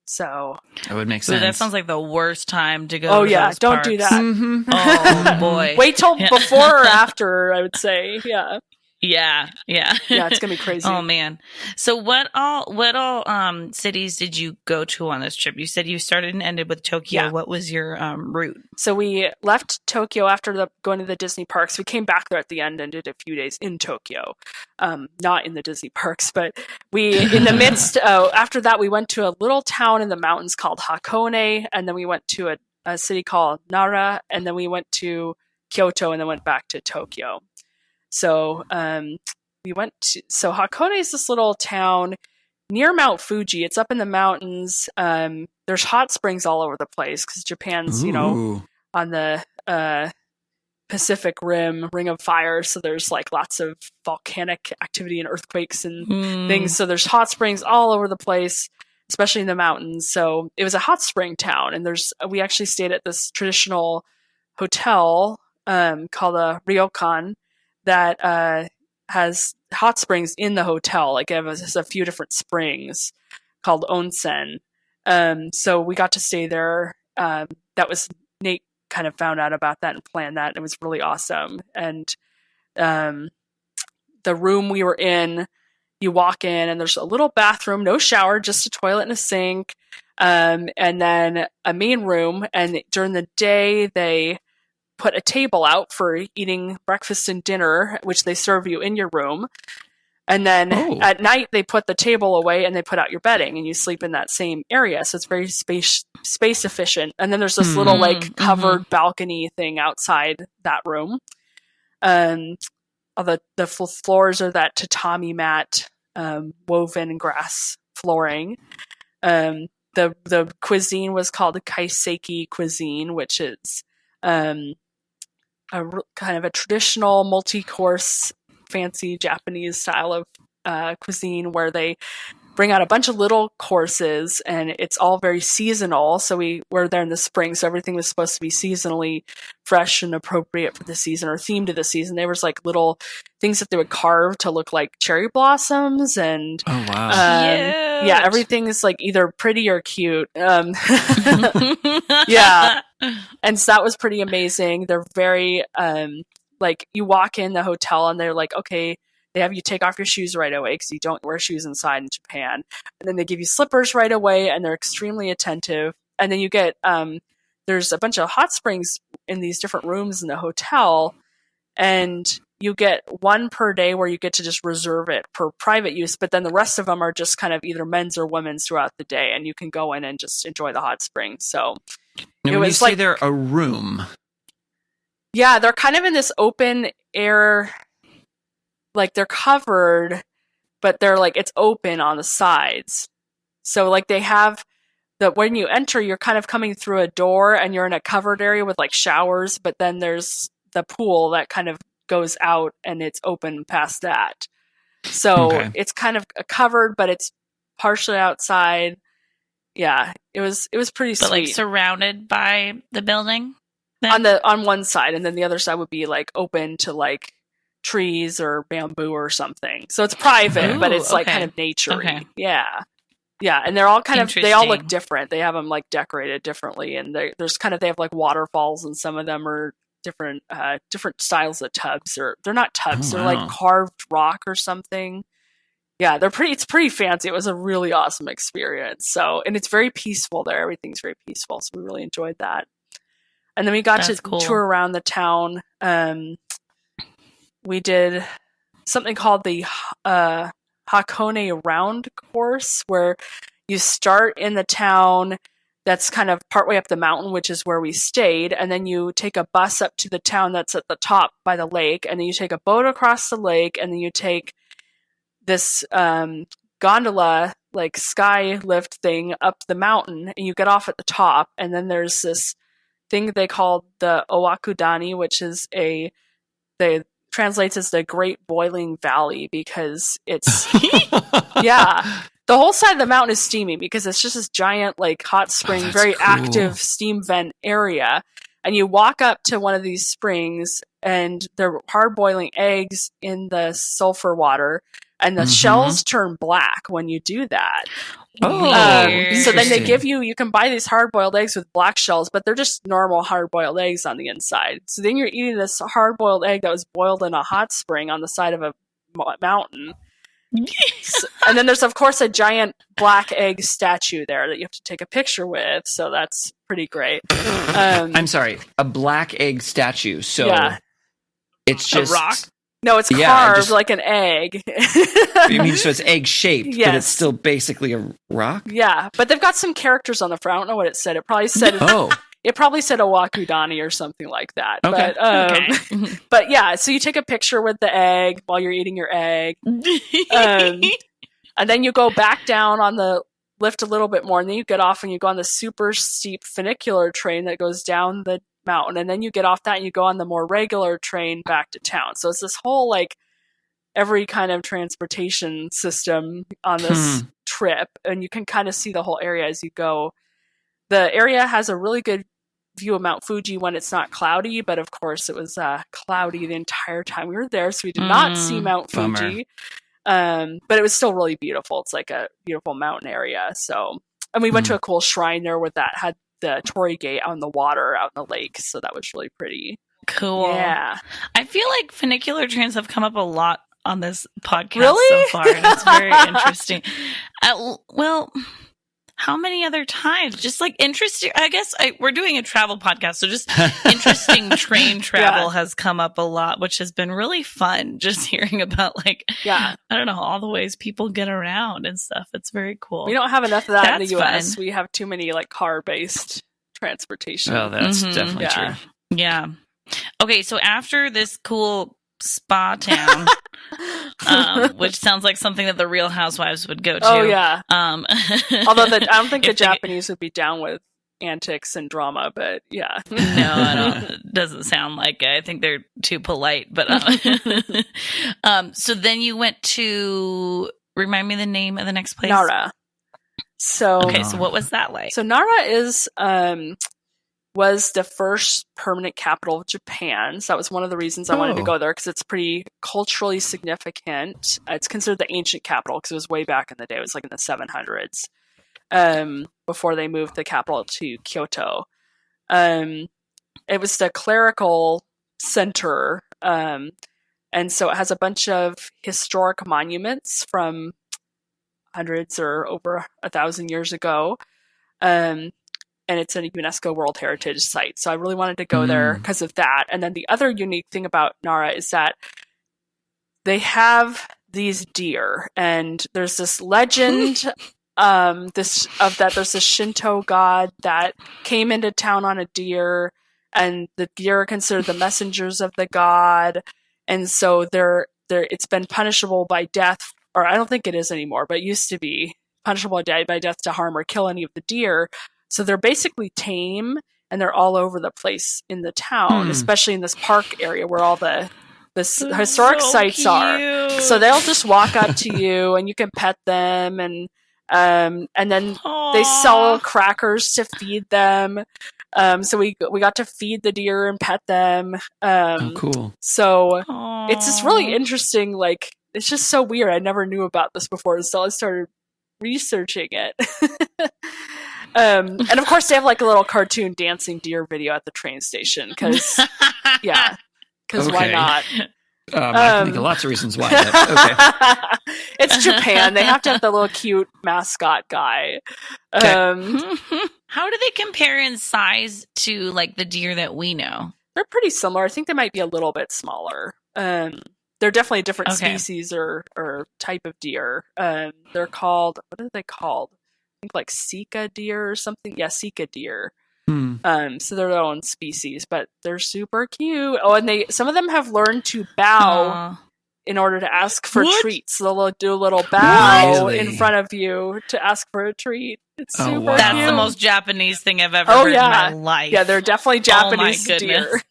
So that would make sense. So that sounds like the worst time to go. Oh to yeah, those don't parks. do that. Mm-hmm. Oh boy, wait till before or after. I would say, yeah. Yeah. Yeah, it's gonna be crazy. Oh man. So what all cities did you go to on this trip? You said you started and ended with Tokyo. Yeah. What was your route? So we left Tokyo after going to the Disney parks. We came back there at the end and did a few days in Tokyo. Not in the Disney parks, but we in the midst after that we went to a little town in the mountains called Hakone, and then we went to a city called Nara, and then we went to Kyoto, and then went back to Tokyo. So Hakone is this little town near Mount Fuji. It's up in the mountains. There's hot springs all over the place because Japan's, on the Pacific Ring of fire. So there's like lots of volcanic activity and earthquakes and things. So there's hot springs all over the place, especially in the mountains. So it was a hot spring town, and we actually stayed at this traditional hotel called a ryokan that has hot springs in the hotel. Like it has a few different springs called onsen. So we got to stay there. That was Nate kind of found out about that and planned that. And it was really awesome. And the room we were in, you walk in and there's a little bathroom, no shower, just a toilet and a sink. And then a main room. And during the day, they put a table out for eating breakfast and dinner, which they serve you in your room. And then at night, they put the table away and they put out your bedding and you sleep in that same area. So it's very space efficient. And then there's this little like covered balcony thing outside that room. The floors are that tatami mat, woven grass flooring. The cuisine was called the kaiseki cuisine, which is kind of a traditional multi-course fancy Japanese style of cuisine where they bring out a bunch of little courses and it's all very seasonal. So we were there in the spring, so everything was supposed to be seasonally fresh and appropriate for the season or themed to the season. There was like little things that they would carve to look like cherry blossoms and yeah, everything is like either pretty or cute. Yeah. And so that was pretty amazing. They're very like you walk in the hotel and they're like, okay, they have you take off your shoes right away because you don't wear shoes inside in Japan. And then they give you slippers right away, and they're extremely attentive. And then you get there's a bunch of hot springs in these different rooms in the hotel, and you get one per day where you get to just reserve it for private use, but then the rest of them are just kind of either men's or women's throughout the day, and you can go in and just enjoy the hot springs. So now, it when you was say like they're a room, yeah, they're kind of in this open air, like they're covered, but they're like it's open on the sides. So like they have that when you enter, you're kind of coming through a door and you're in a covered area with like showers, but then there's the pool that kind of goes out and it's open past that. So Okay. it's kind of covered, but it's partially outside. Yeah, it was pretty But sweet. like surrounded by the building? Then? On one side, and then the other side would be like open to like trees or bamboo or something. So it's private, but it's like okay. kind of naturey. Okay. Yeah. Yeah, and they're all kind of they all look Interesting. different. They have them like decorated differently, and there's kind of they have like waterfalls, and some of them are different styles of tubs, or they're not tubs, Oh, they're wow. like carved rock or something. Yeah, it's pretty fancy. It was a really awesome experience. So, and it's very peaceful there. Everything's very peaceful, so we really enjoyed that. And then we got That's to cool. tour around the town. We did something called the Hakone Round Course, where you start in the town that's kind of partway up the mountain, which is where we stayed, and then you take a bus up to the town that's at the top by the lake, and then you take a boat across the lake, and then you take this gondola, like sky lift thing up the mountain, and you get off at the top, and then there's this thing they call the Owakudani, which is they translates as the Great Boiling Valley, because it's yeah, the whole side of the mountain is steamy because it's just this giant like hot spring, that's very cool. active steam vent area. And you walk up to one of these springs, and they're hard boiling eggs in the sulfur water, and the shells turn black when you do that. Oh, So then they interesting. give you can buy these hard boiled eggs with black shells, but they're just normal hard boiled eggs on the inside. So then you're eating this hard boiled egg that was boiled in a hot spring on the side of a mountain. And then there's of course a giant black egg statue there that you have to take a picture with, so that's pretty great. I'm sorry, a black egg statue. So Yeah. it's just a rock? No, it's Yeah, carved like an egg. You mean so it's egg shaped, but Yes. it's still basically a rock? Yeah, but they've got some characters on the front. I don't know what it said. It probably said Oh, Owakudani or something like that. Okay. But but yeah, so you take a picture with the egg while you're eating your egg. And then you go back down on the lift a little bit more, and then you get off and you go on the super steep funicular train that goes down the mountain, and then you get off that and you go on the more regular train back to town. So it's this whole like every kind of transportation system on this trip, and you can kind of see the whole area as you go. The area has a really good view of Mount Fuji when it's not cloudy, but of course it was cloudy the entire time we were there, so we did not see Mount bummer. Fuji. But it was still really beautiful. It's like a beautiful mountain area. So, and we went to a cool shrine there with that had the Torii Gate on the water out in the lake. So that was really pretty. Cool. Yeah. I feel like funicular trains have come up a lot on this podcast Really? so far, and it's very interesting. Well, how many other times? Just like interesting. I guess we're doing a travel podcast, so just interesting train travel has come up a lot, which has been really fun. Just hearing about like, I don't know, all the ways people get around and stuff. It's very cool. We don't have enough of that in That's the US. fun. We have too many like car-based transportation. well, that's definitely Yeah. true. Yeah. Okay, so after this cool spa town, which sounds like something that the Real Housewives would go to. Oh yeah. Although I don't think the if they- Japanese would be down with antics and drama, but yeah. No, I don't. It doesn't sound like it. I think they're too polite. But so then you went to remind me the name of the next place. Nara. So Okay, so what was that like? So Nara is was the first permanent capital of Japan. So that was one of the reasons I wanted to go there, because it's pretty culturally significant. It's considered the ancient capital because it was way back in the day. It was like in the 700s before they moved the capital to Kyoto. It was the clerical center And so it has a bunch of historic monuments from hundreds or over 1,000 years ago. And it's a UNESCO World Heritage Site. So I really wanted to go there because of that. And then the other unique thing about Nara is that they have these deer, and there's this legend there's a Shinto god that came into town on a deer, and the deer are considered the messengers of the god, and so it's been punishable by death, or I don't think it is anymore, but it used to be punishable by death to harm or kill any of the deer. So they're basically tame, and they're all over the place in the town, especially in this park area where all the historic sites are. So they'll just walk up to you, and you can pet them, and then they sell crackers to feed them. So we got to feed the deer and pet them. Cool. So it's just really interesting. Like, it's just so weird. I never knew about this before, so I started researching it. And of course, they have like a little cartoon dancing deer video at the train station because why not? I can think of lots of reasons why. But, okay. It's Japan. They have to have the little cute mascot guy. How do they compare in size to like the deer that we know? They're pretty similar. I think they might be a little bit smaller. They're definitely a different species or type of deer. They're called, what are they called? I think like Sika deer or something. Yeah, Sika deer. So they're their own species, but they're super cute. Oh, and some of them have learned to bow in order to ask for treats. So they'll do a little bow in front of you to ask for a treat. It's super cute. That's the most Japanese thing I've ever heard in my life. Yeah, they're definitely Japanese deer.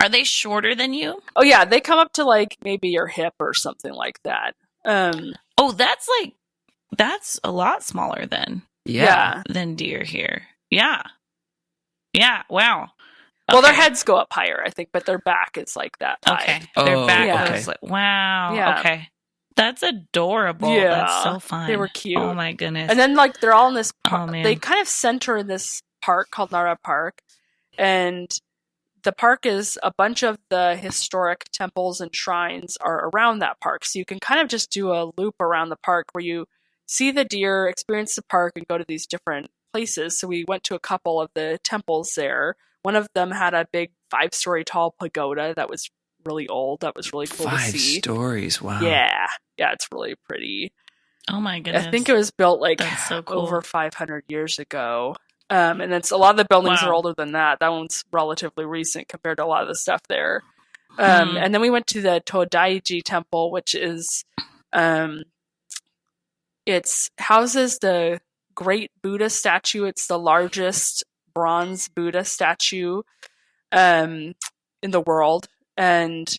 Are they shorter than you? Oh yeah, they come up to like maybe your hip or something like that. That's a lot smaller then. Yeah. Than deer here. Yeah. Yeah. Wow. Well, their heads go up higher, I think, but their back is like that high. Okay. Their back goes like, wow. Yeah. Okay. That's adorable. Yeah. That's so fun. They were cute. Oh my goodness. And then like they're all in this park. They kind of center in this park called Nara Park. And the park is a bunch of the historic temples and shrines are around that park. So you can kind of just do a loop around the park where you see the deer, experience the park, and go to these different places. So we went to a couple of the temples there. One of them had a big 5-story tall pagoda that was really old. That was really cool to see. 5 stories, wow. Yeah, it's really pretty. Oh my goodness. I think it was built like over 500 years ago. And it's a lot of the buildings are older than that. That one's relatively recent compared to a lot of the stuff there. And then we went to the Todaiji Temple, which is it houses the Great Buddha statue. It's the largest bronze Buddha statue in the world. And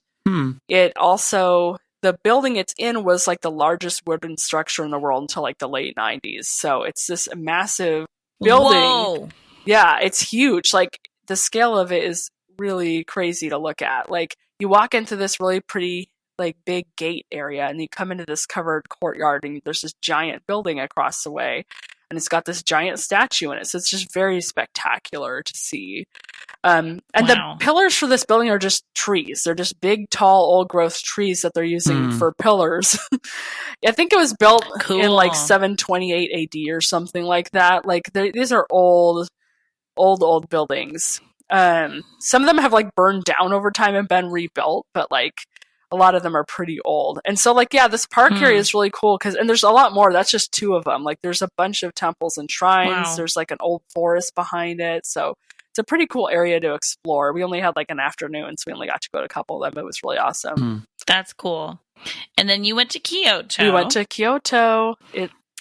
it also, the building it's in was like the largest wooden structure in the world until like the late 90s. So it's this massive building. Whoa. Yeah, it's huge. Like the scale of it is really crazy to look at. Like you walk into this really pretty like big gate area, and you come into this covered courtyard, and there's this giant building across the way, and it's got this giant statue in it. So it's just very spectacular to see. And the pillars for this building are just trees. They're just big, tall, old growth trees that they're using for pillars. I think it was built in like 728 AD or something like that. Like these are old buildings. Some of them have like burned down over time and been rebuilt, but like a lot of them are pretty old. And so like, yeah, this park area is really cool and there's a lot more. That's just 2 of them. Like there's a bunch of temples and shrines. Wow. There's like an old forest behind it. So it's a pretty cool area to explore. We only had like an afternoon, so we only got to go to a couple of them. It was really awesome. That's cool. And then you went to Kyoto. We went to Kyoto.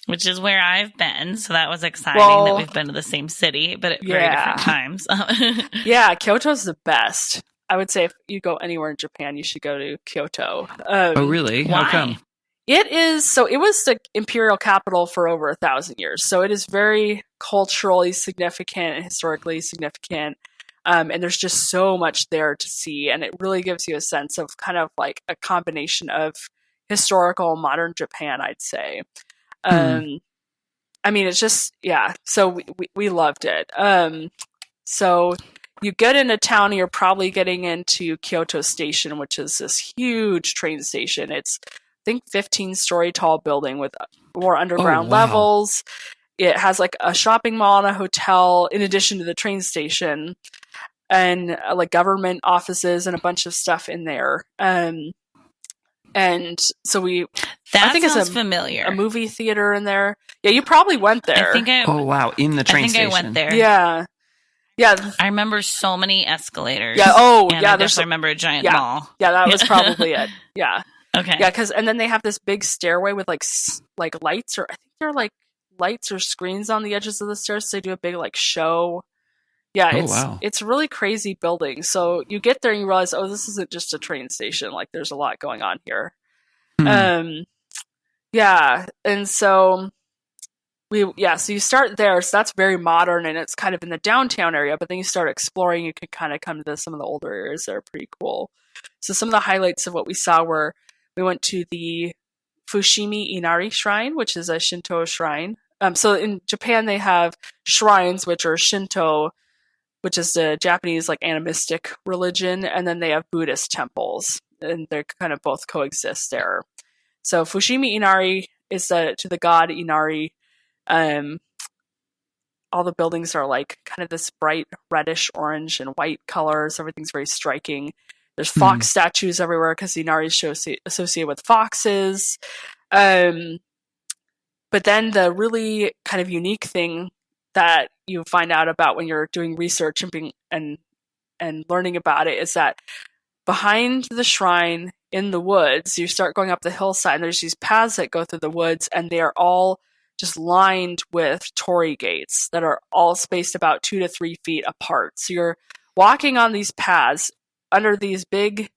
Which is where I've been, so that was exciting that we've been to the same city, but at very different times. Yeah, Kyoto's the best. I would say if you go anywhere in Japan, you should go to Kyoto. Oh, really? Why? How come? It was the imperial capital for over 1,000 years. So it is very culturally significant and historically significant. And there's just so much there to see. And it really gives you a sense of kind of like a combination of historical and modern Japan, I'd say. I mean, it's just, so we loved it. So you get into town and you're probably getting into Kyoto Station, which is this huge train station. It's, I think, 15-story tall building with more underground levels. It has like a shopping mall and a hotel in addition to the train station, and like government offices and a bunch of stuff in there. And so that I think sounds it's familiar. A movie theater in there. Yeah, you probably went there. Oh wow, in the train station. I went there. Yeah. I remember so many escalators. Yeah. Oh, and yeah. I definitely remember a giant mall. Yeah, that was probably it. Yeah. Okay. Yeah, and then they have this big stairway with like lights, or I think they're like lights or screens on the edges of the stairs. So they do a big like show. Yeah, it's really crazy building. So you get there and you realize, oh, this isn't just a train station. Like there's a lot going on here. Yeah, and so so you start there. So that's very modern and it's kind of in the downtown area. But then you start exploring. You can kind of come to some of the older areas that are pretty cool. So some of the highlights of what we saw were we went to the Fushimi Inari Shrine, which is a Shinto shrine. So in Japan they have shrines which are Shinto, which is the Japanese like animistic religion, and then they have Buddhist temples, and they kind of both coexist there. So Fushimi Inari is to the god Inari. All the buildings are like kind of this bright reddish orange and white colors. Everything's very striking. There's fox statues everywhere because Inari is associated with foxes. But then the really kind of unique thing that you find out about when you're doing research and learning about it is that behind the shrine in the woods, you start going up the hillside, and there's these paths that go through the woods, and they are all just lined with torii gates that are all spaced about 2 to 3 feet apart. So you're walking on these paths under these big,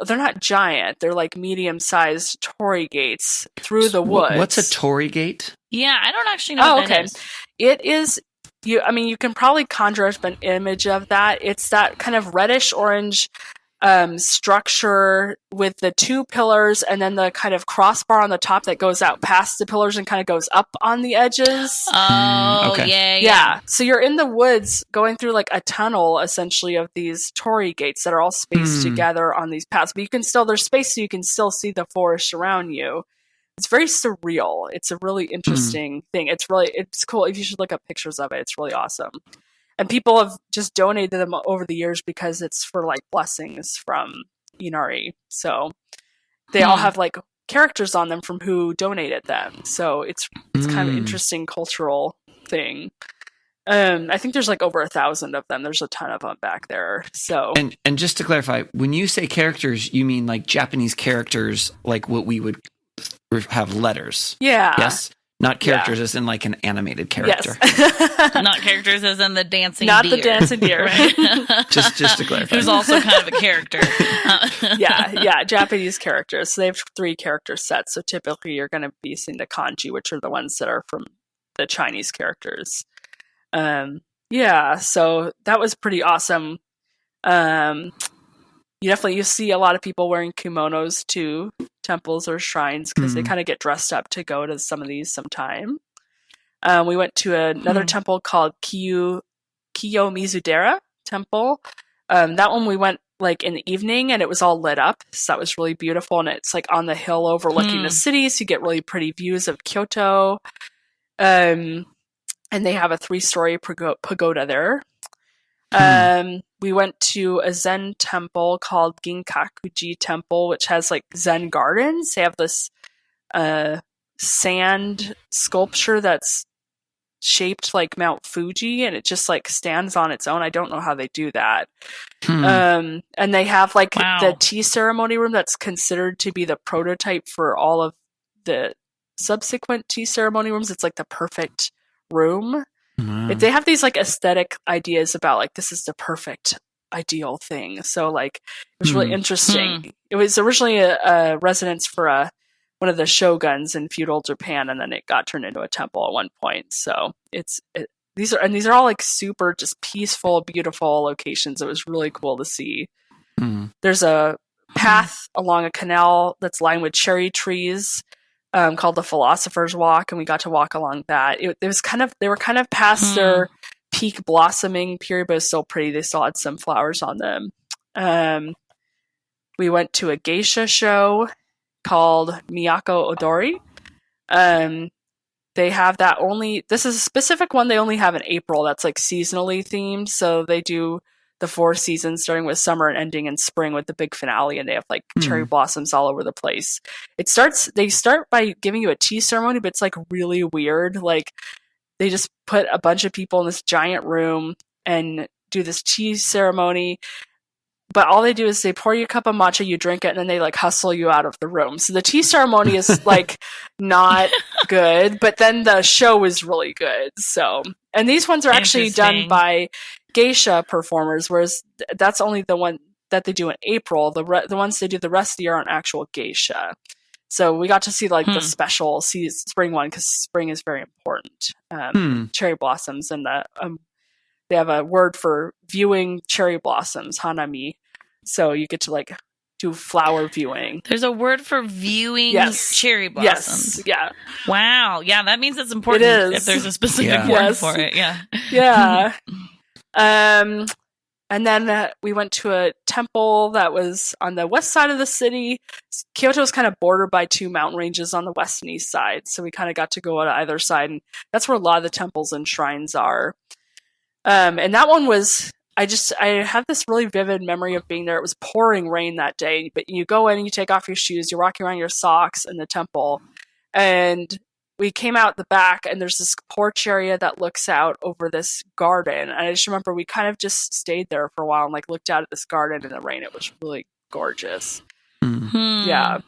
they're not giant, they're like medium-sized torii gates through the woods. What's a torii gate? Yeah, I don't actually know what that is. It is, you can probably conjure up an image of that. It's that kind of reddish orange structure with the 2 pillars and then the kind of crossbar on the top that goes out past the pillars and kind of goes up on the edges. Oh, okay. Yeah. So you're in the woods going through like a tunnel essentially of these torii gates that are all spaced together on these paths. But there's space so you can still see the forest around you. It's very surreal. It's a really interesting thing. It's cool. If you should look up pictures of it, it's really awesome. And people have just donated them over the years because it's for like blessings from Inari. So they all have like characters on them from who donated them. So it's kind of an interesting cultural thing. I think there's like over 1,000 of them. There's a ton of them back there. So and just to clarify, when you say characters, you mean like Japanese characters, like what we would have letters? Yeah. Yes. Not characters as in like an animated character. Yes. Not characters as in the dancing Not deer. the dancing deer. Right? just to clarify. Who's also kind of a character. Yeah, Japanese characters. So they have 3 character sets. So typically you're going to be seeing the kanji, which are the ones that are from the Chinese characters. So that was pretty awesome. You see a lot of people wearing kimonos to temples or shrines because they kind of get dressed up to go to some of these sometime. We went to another temple called Kiyo Mizudera Temple. That one we went like in the evening and it was all lit up. So that was really beautiful. And it's like on the hill overlooking the city. So you get really pretty views of Kyoto. And they have a 3-story pagoda there. We went to a Zen temple called Ginkakuji Temple, which has like Zen gardens. They have this sand sculpture that's shaped like Mount Fuji, and it just like stands on its own. I don't know how they do that. And they have like the tea ceremony room that's considered to be the prototype for all of the subsequent tea ceremony rooms. It's like the perfect room. They have these like aesthetic ideas about like this is the perfect ideal thing. So like it was really interesting. It was originally a residence for one of the shoguns in feudal Japan, and then it got turned into a temple at one point. So these are all like super just peaceful, beautiful locations. It was really cool to see. There's a path along a canal that's lined with cherry trees. Called the Philosopher's Walk, and we got to walk along that. They were kind of past their peak blossoming period, but it's still pretty. They still had some flowers on them. We went to a geisha show called Miyako Odori. They have that only, this is a specific one they only have in April that's like seasonally themed. So they do the 4 seasons starting with summer and ending in spring with the big finale, and they have like cherry blossoms all over the place. They start by giving you a tea ceremony, but it's like really weird. Like they just put a bunch of people in this giant room and do this tea ceremony. But all they do is they pour you a cup of matcha, you drink it, and then they like hustle you out of the room. So the tea ceremony is like not good, but then the show is really good. So, and these ones are actually done by geisha performers, whereas that's only the one that they do in April. The ones they do the rest of the year aren't actual geisha. So we got to see like the special spring one because spring is very important. Cherry blossoms and they have a word for viewing cherry blossoms, hanami. So you get to like do flower viewing. There's a word for viewing cherry blossoms. Yes. Yeah. Wow. Yeah, that means it's important. It is. If there's a specific word for it. Yeah. Yeah. And then we went to a temple that was on the west side of the city. Kyoto is kind of bordered by 2 mountain ranges on the west and east side. So we kind of got to go to either side. And that's where a lot of the temples and shrines are. And that one was, I have this really vivid memory of being there. It was pouring rain that day, but you go in and you take off your shoes, you're walking around your socks in the temple, and we came out the back and there's this porch area that looks out over this garden. And I just remember we kind of just stayed there for a while and like looked out at this garden in the rain. It was really gorgeous. Yeah.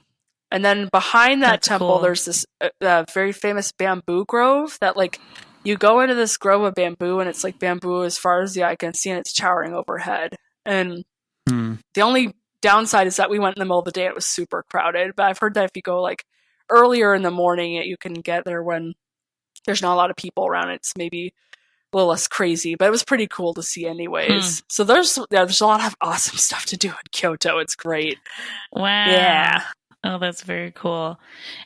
And then behind that temple, there's this very famous bamboo grove that like, you go into this grove of bamboo, and it's like bamboo as far as the eye can see, and it's towering overhead. And the only downside is that we went in the middle of the day. It was super crowded. But I've heard that if you go like earlier in the morning, you can get there when there's not a lot of people around. It's maybe a little less crazy, but it was pretty cool to see anyways. So there's a lot of awesome stuff to do in Kyoto. It's great. Wow. Yeah. Oh, that's very cool.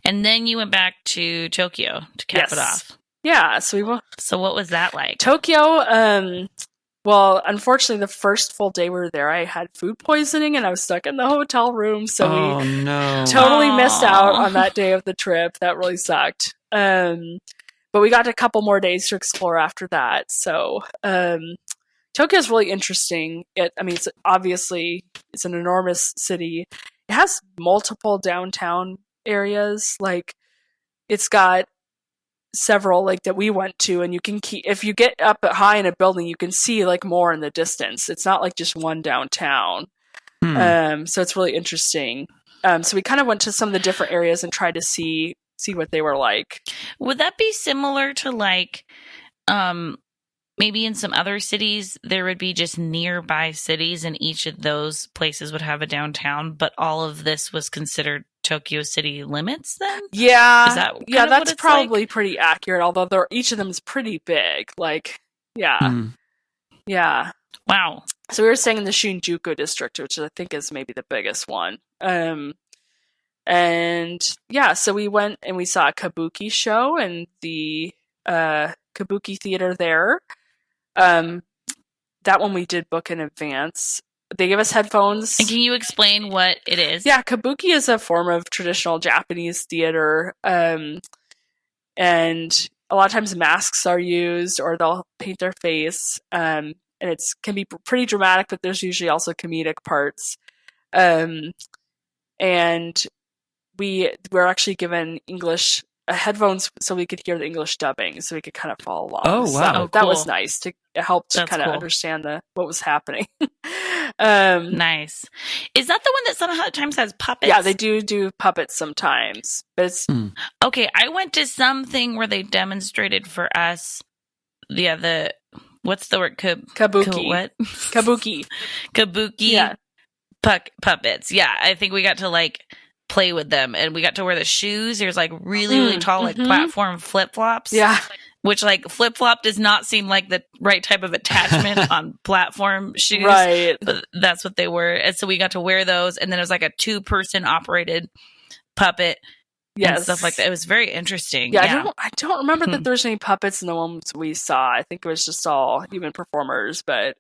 And then you went back to Tokyo to cap it off. Yeah, so what was that like? Tokyo, well, unfortunately, the first full day we were there, I had food poisoning and I was stuck in the hotel room, so we totally missed out on that day of the trip. That really sucked. But we got a couple more days to explore after that. So Tokyo is really interesting. It's an enormous city. It has multiple downtown areas. Like, it's got several like that we went to, and you can if you get up high in a building, you can see like more in the distance. It's not like just one downtown. So it's really interesting. So we kind of went to some of the different areas and tried to see what they were like. Would that be similar to like maybe in some other cities there would be just nearby cities and each of those places would have a downtown, but all of this was considered Tokyo city limits then? Yeah. That's probably like? Pretty accurate, although each of them is pretty big. Like, yeah. Yeah. Wow. So we were staying in the Shinjuku district, which I think is maybe the biggest one. And yeah, so we went and we saw a kabuki show in the kabuki theater there. That one we did book in advance. They gave us headphones. And can you explain what it is? Yeah, kabuki is a form of traditional Japanese theater. And a lot of times masks are used or they'll paint their face. And it can be pretty dramatic, but there's usually also comedic parts. And we were actually given English headphones so we could hear the English dubbing, so we could kind of follow along. Oh, wow. So that was nice to help to kind of understand what was happening. Nice. Is that the one that sometimes has puppets? Yeah, they do puppets sometimes. But it's okay. I went to something where they demonstrated for us the what's the word? Kabuki. What? Kabuki. Kabuki. Yeah. Puppets. Yeah, I think we got to like play with them, and we got to wear the shoes. There's like really tall like platform flip flops. Yeah. Which, like, flip-flop does not seem like the right type of attachment on platform shoes. Right. But that's what they were. And so we got to wear those. And then it was like a 2-person operated puppet and stuff like that. It was very interesting. Yeah. I don't remember that there's any puppets in the ones we saw. I think it was just all human performers, but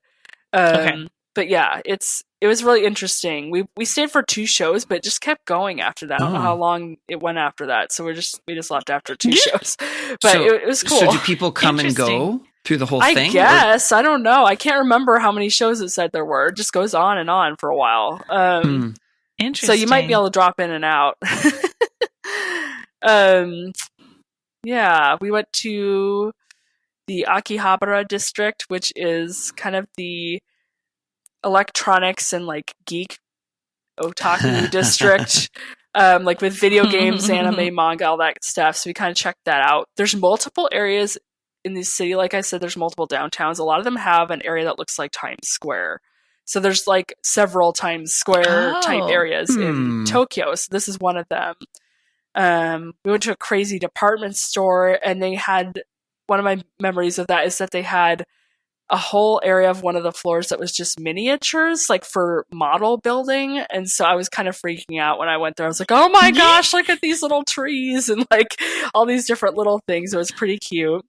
but yeah, it was really interesting. We stayed for 2 shows, but it just kept going after that. I don't know how long it went after that, so we just left after 2 shows. But so, it was cool. So do people come and go through the whole thing? I guess. I don't know. I can't remember how many shows it said there were. It just goes on and on for a while. Interesting. So you might be able to drop in and out. Yeah, we went to the Akihabara district, which is kind of the electronics and like geek otaku district, like with video games, anime, manga, all that stuff. So we kind of checked that out. There's multiple areas in the city. Like I said, there's multiple downtowns. A lot of them have an area that looks like Times Square. So there's like several Times Square type areas in Tokyo. So this is one of them. We went to a crazy department store, and they had, one of my memories of that is that they had a whole area of one of the floors that was just miniatures, like for model building. And so I was kind of freaking out when I went there. I was like, oh my gosh, look at these little trees and like all these different little things. It was pretty cute.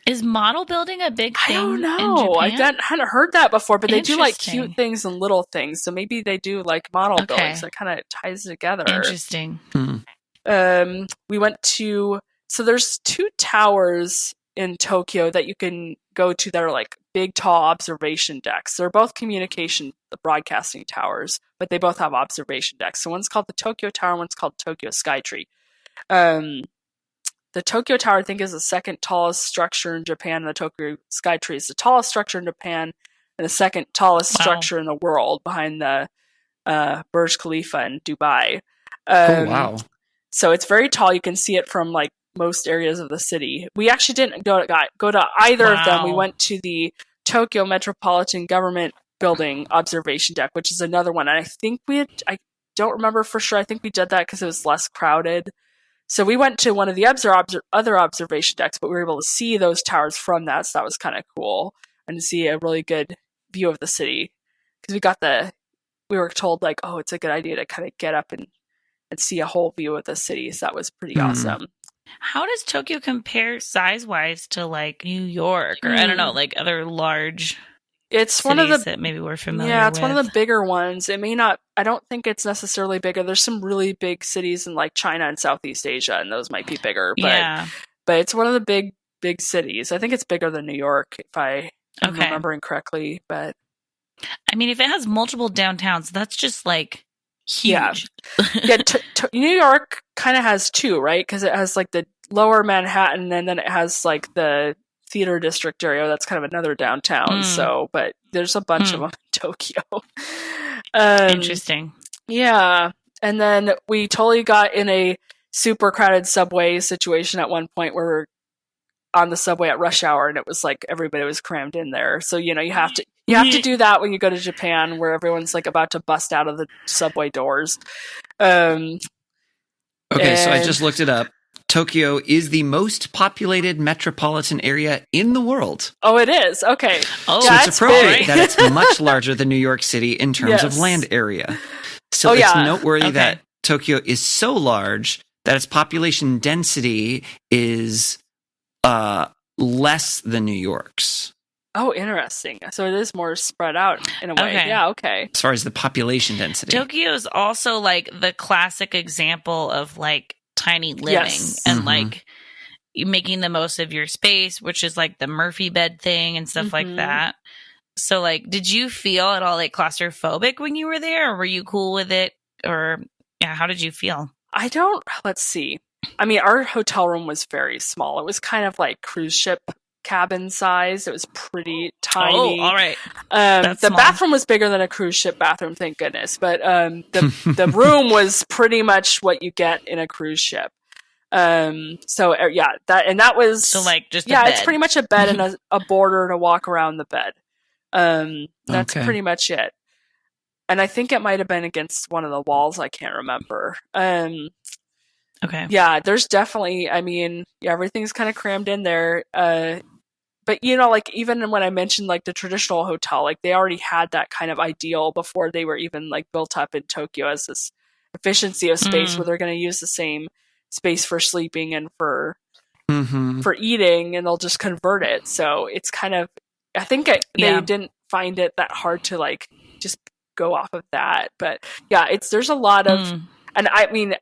Is model building a big thing? I don't know. I hadn't heard that before, but they do like cute things and little things. So maybe they do like model buildings. That kind of ties together. Interesting. We went to, so there's 2 towers in Tokyo that you can go to that are like big, tall observation decks. They're both communication, the broadcasting towers, but they both have observation decks. So one's called the Tokyo Tower, one's called Tokyo Skytree. The Tokyo Tower, I think, is the second tallest structure in Japan, and the Tokyo Skytree is the tallest structure in Japan and the second tallest structure in the world behind the Burj Khalifa in Dubai. Wow. So it's very tall. You can see it from like most areas of the city. We actually didn't go to either of them. We went to the Tokyo Metropolitan Government Building observation deck, which is another one. And I think I don't remember for sure. I think we did that because it was less crowded. So we went to one of the other observation decks, but we were able to see those towers from that. So that was kind of cool, and to see a really good view of the city. Because we were told like, oh, it's a good idea to kind of get up and see a whole view of the city. So that was pretty awesome. How does Tokyo compare size-wise to like New York or I don't know, like other large it's one of the that maybe we're familiar with? Yeah, it's one of the bigger ones. It may not, I don't think it's necessarily bigger. There's some really big cities in like China and Southeast Asia, and those might be bigger. But it's one of the big cities. I think it's bigger than New York, if I'm remembering correctly. But I mean, if it has multiple downtowns, that's just like huge. Yeah, New York kind of has 2, right? Because it has like the lower Manhattan, and then it has like the theater district area. That's kind of another downtown. So, but there's a bunch of them in Tokyo. Interesting. Yeah. And then we totally got in a super crowded subway situation at one point where we're on the subway at rush hour, and it was like everybody was crammed in there. So, you have to do that when you go to Japan, where everyone's like about to bust out of the subway doors. So I just looked it up. Tokyo is the most populated metropolitan area in the world. Oh, it is? Okay. Oh, so it's appropriate that it's much larger than New York City in terms of land area. So it's noteworthy that Tokyo is so large that its population density is less than New York's. Oh, interesting. So it is more spread out in a way. Yeah, okay. As far as the population density. Tokyo is also like the classic example of like tiny living and like making the most of your space, which is like the Murphy bed thing and stuff like that. So like, did you feel at all like claustrophobic when you were there, or were you cool with it? Or how did you feel? Let's see. I mean, our hotel room was very small. It was kind of like cruise ship cabin size. It was pretty tiny. Oh, all right. The bathroom was bigger than a cruise ship bathroom, thank goodness. But the room was pretty much what you get in a cruise ship. That was so like just it's pretty much a bed and a border to walk around the bed. That's pretty much it. And I think it might have been against one of the walls. I can't remember. Okay. Yeah, there's definitely, everything's kind of crammed in there. But, like even when I mentioned like the traditional hotel, like they already had that kind of ideal before they were even like built up in Tokyo as this efficiency of space where they're going to use the same space for sleeping and for Mm-hmm. eating, and they'll just convert it. So it's kind of, I think they didn't find it that hard to like just go off of that. But yeah, there's a lot of, and I mean,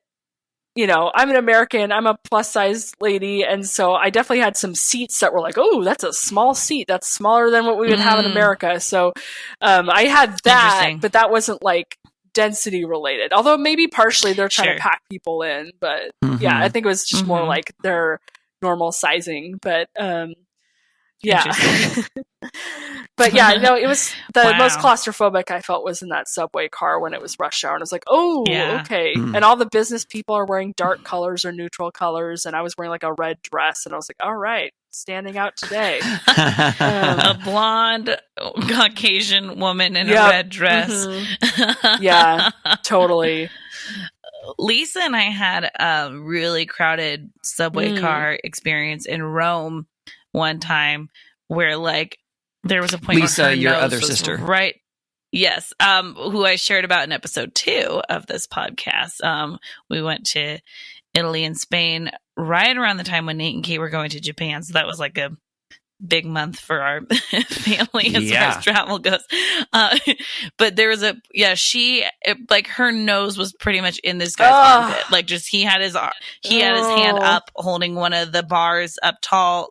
you know, I'm an American, I'm a plus size lady, and so I definitely had some seats that were like, oh, that's a small seat. That's smaller than what we would have in America. So I had that, but that wasn't like density related. Although maybe partially they're trying to pack people in. But yeah, I think it was just more like their normal sizing. But yeah. But yeah, no, it was the most claustrophobic I felt was in that subway car when it was rush hour. And I was like, oh, okay. And all the business people are wearing dark colors or neutral colors. And I was wearing like a red dress. And I was like, all right, standing out today. A blonde Caucasian woman in a red dress. Yeah, totally. Lisa and I had a really crowded subway car experience in Rome one time where like there was a point Lisa, where her your nose other was sister. Right. Yes. Who I shared about in episode 2 of this podcast. We went to Italy and Spain right around the time when Nate and Kate were going to Japan. So that was like a big month for our family as far as travel goes. But there was like her nose was pretty much in this guy's armpit. Like just he had his hand up holding one of the bars up top.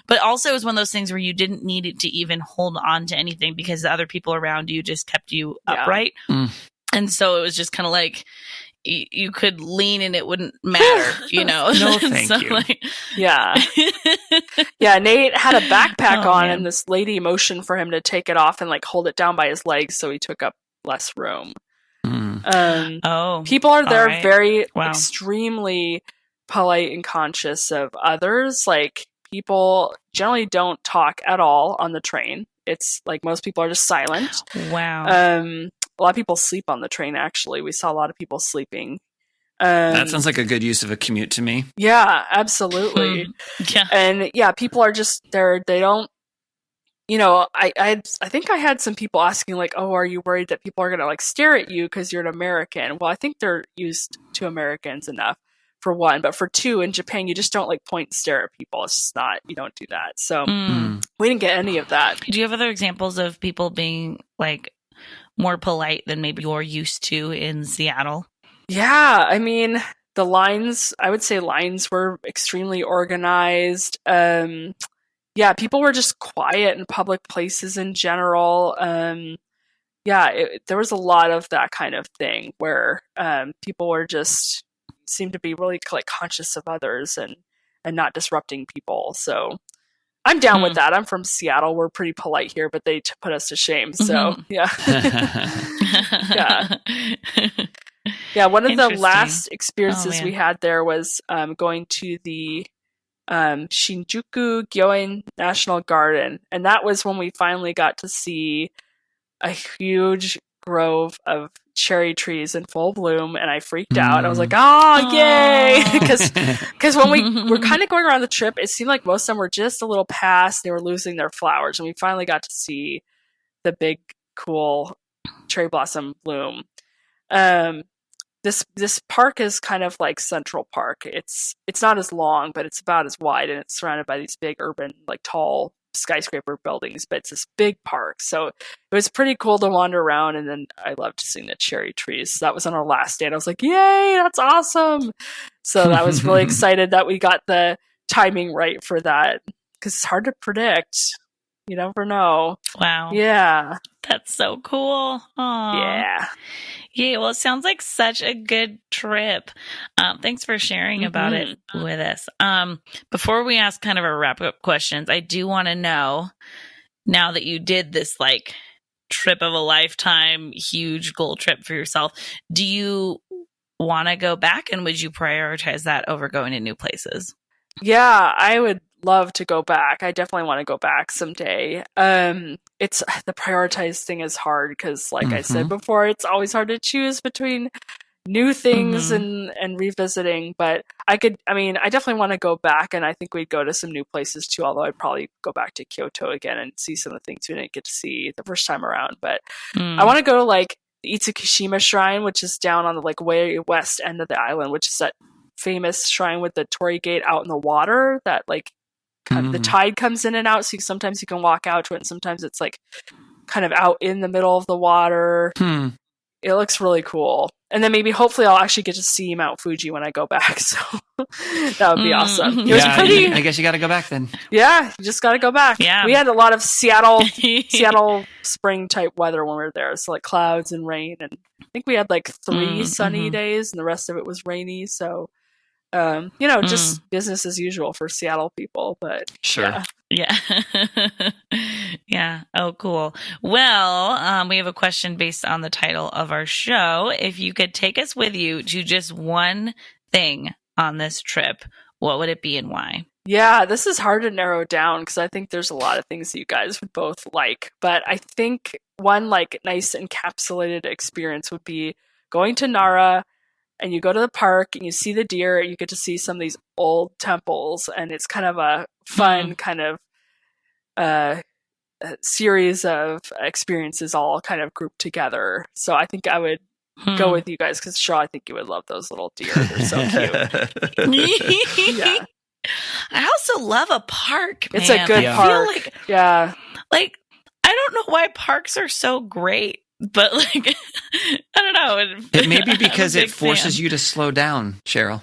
But also it was one of those things where you didn't need it to even hold on to anything because the other people around you just kept you upright. And so it was just kind of like you could lean and it wouldn't matter, you know? No, thank you. Like, yeah. Yeah, Nate had a backpack on and this lady motioned for him to take it off and like hold it down by his legs so he took up less room. People are there very extremely polite and conscious of others. Like people generally don't talk at all on the train. It's like most people are just silent. Wow. A lot of people sleep on the train, actually. We saw a lot of people sleeping. That sounds like a good use of a commute to me. Yeah, absolutely. Yeah. And yeah, people are just there. They don't, you know, I think I had some people asking like, oh, are you worried that people are going to like stare at you because you're an American? Well, I think they're used to Americans enough, for one. But for two, in Japan, you just don't like point and stare at people. It's just not, you don't do that. So we didn't get any of that. Do you have other examples of people being like more polite than maybe you're used to in Seattle? Yeah, I mean, I would say lines were extremely organized. Yeah, people were just quiet in public places in general. There was a lot of that kind of thing where people were just seemed to be really like conscious of others and not disrupting people. So I'm down with that. I'm from Seattle. We're pretty polite here, but they put us to shame. So yeah. Yeah, one of the last experiences we had there was going to the Shinjuku Gyoen National Garden. And that was when we finally got to see a huge grove of cherry trees in full bloom, and I freaked out. I was like, oh, yay! Because when we were kind of going around the trip, it seemed like most of them were just a little past. They were losing their flowers, and we finally got to see the big, cool cherry blossom bloom. This park is kind of like Central Park. It's not as long, but it's about as wide, and it's surrounded by these big urban, like tall skyscraper buildings, but it's this big park. So it was pretty cool to wander around, and then I loved seeing the cherry trees. So that was on our last day, and I was like, yay, that's awesome. So I was really excited that we got the timing right for that, because it's hard to predict. You never know. Wow. Yeah. That's so cool. Aww. Yeah. Yeah, well, it sounds like such a good trip. Thanks for sharing about it with us. Before we ask kind of our wrap-up questions, I do want to know, now that you did this like trip of a lifetime, huge goal trip for yourself, do you want to go back, and would you prioritize that over going to new places? Yeah, I would love to go back. I definitely want to go back someday. It's the prioritize thing is hard because, like I said before, it's always hard to choose between new things and revisiting. But I definitely want to go back, and I think we'd go to some new places too. Although I'd probably go back to Kyoto again and see some of the things we didn't get to see the first time around. But I want to go to like the Itsukushima Shrine, which is down on the like way west end of the island, which is at famous shrine with the Torii Gate out in the water that like the tide comes in and out. So sometimes you can walk out to it, and sometimes it's like kind of out in the middle of the water. It looks really cool. And then maybe hopefully I'll actually get to see Mount Fuji when I go back. So that would be awesome. It was pretty. I guess you got to go back then. Yeah, you just got to go back. Yeah. We had a lot of Seattle spring type weather when we were there. So like clouds and rain. And I think we had like 3 sunny days and the rest of it was rainy. So, just business as usual for Seattle people. But sure. Yeah. Yeah. Oh, cool. Well, we have a question based on the title of our show. If you could take us with you to just one thing on this trip, what would it be and why? Yeah, this is hard to narrow down because I think there's a lot of things that you guys would both like. But I think one like nice encapsulated experience would be going to Nara, and you go to the park and you see the deer, and you get to see some of these old temples, and it's kind of a fun kind of series of experiences all kind of grouped together. So I think I would go with you guys because Shaw, I think you would love those little deer. They're so cute. Yeah. I also love a park. It's a good park. I feel I don't know why parks are so great. But I don't know. It may be because it forces you to slow down, Cheryl.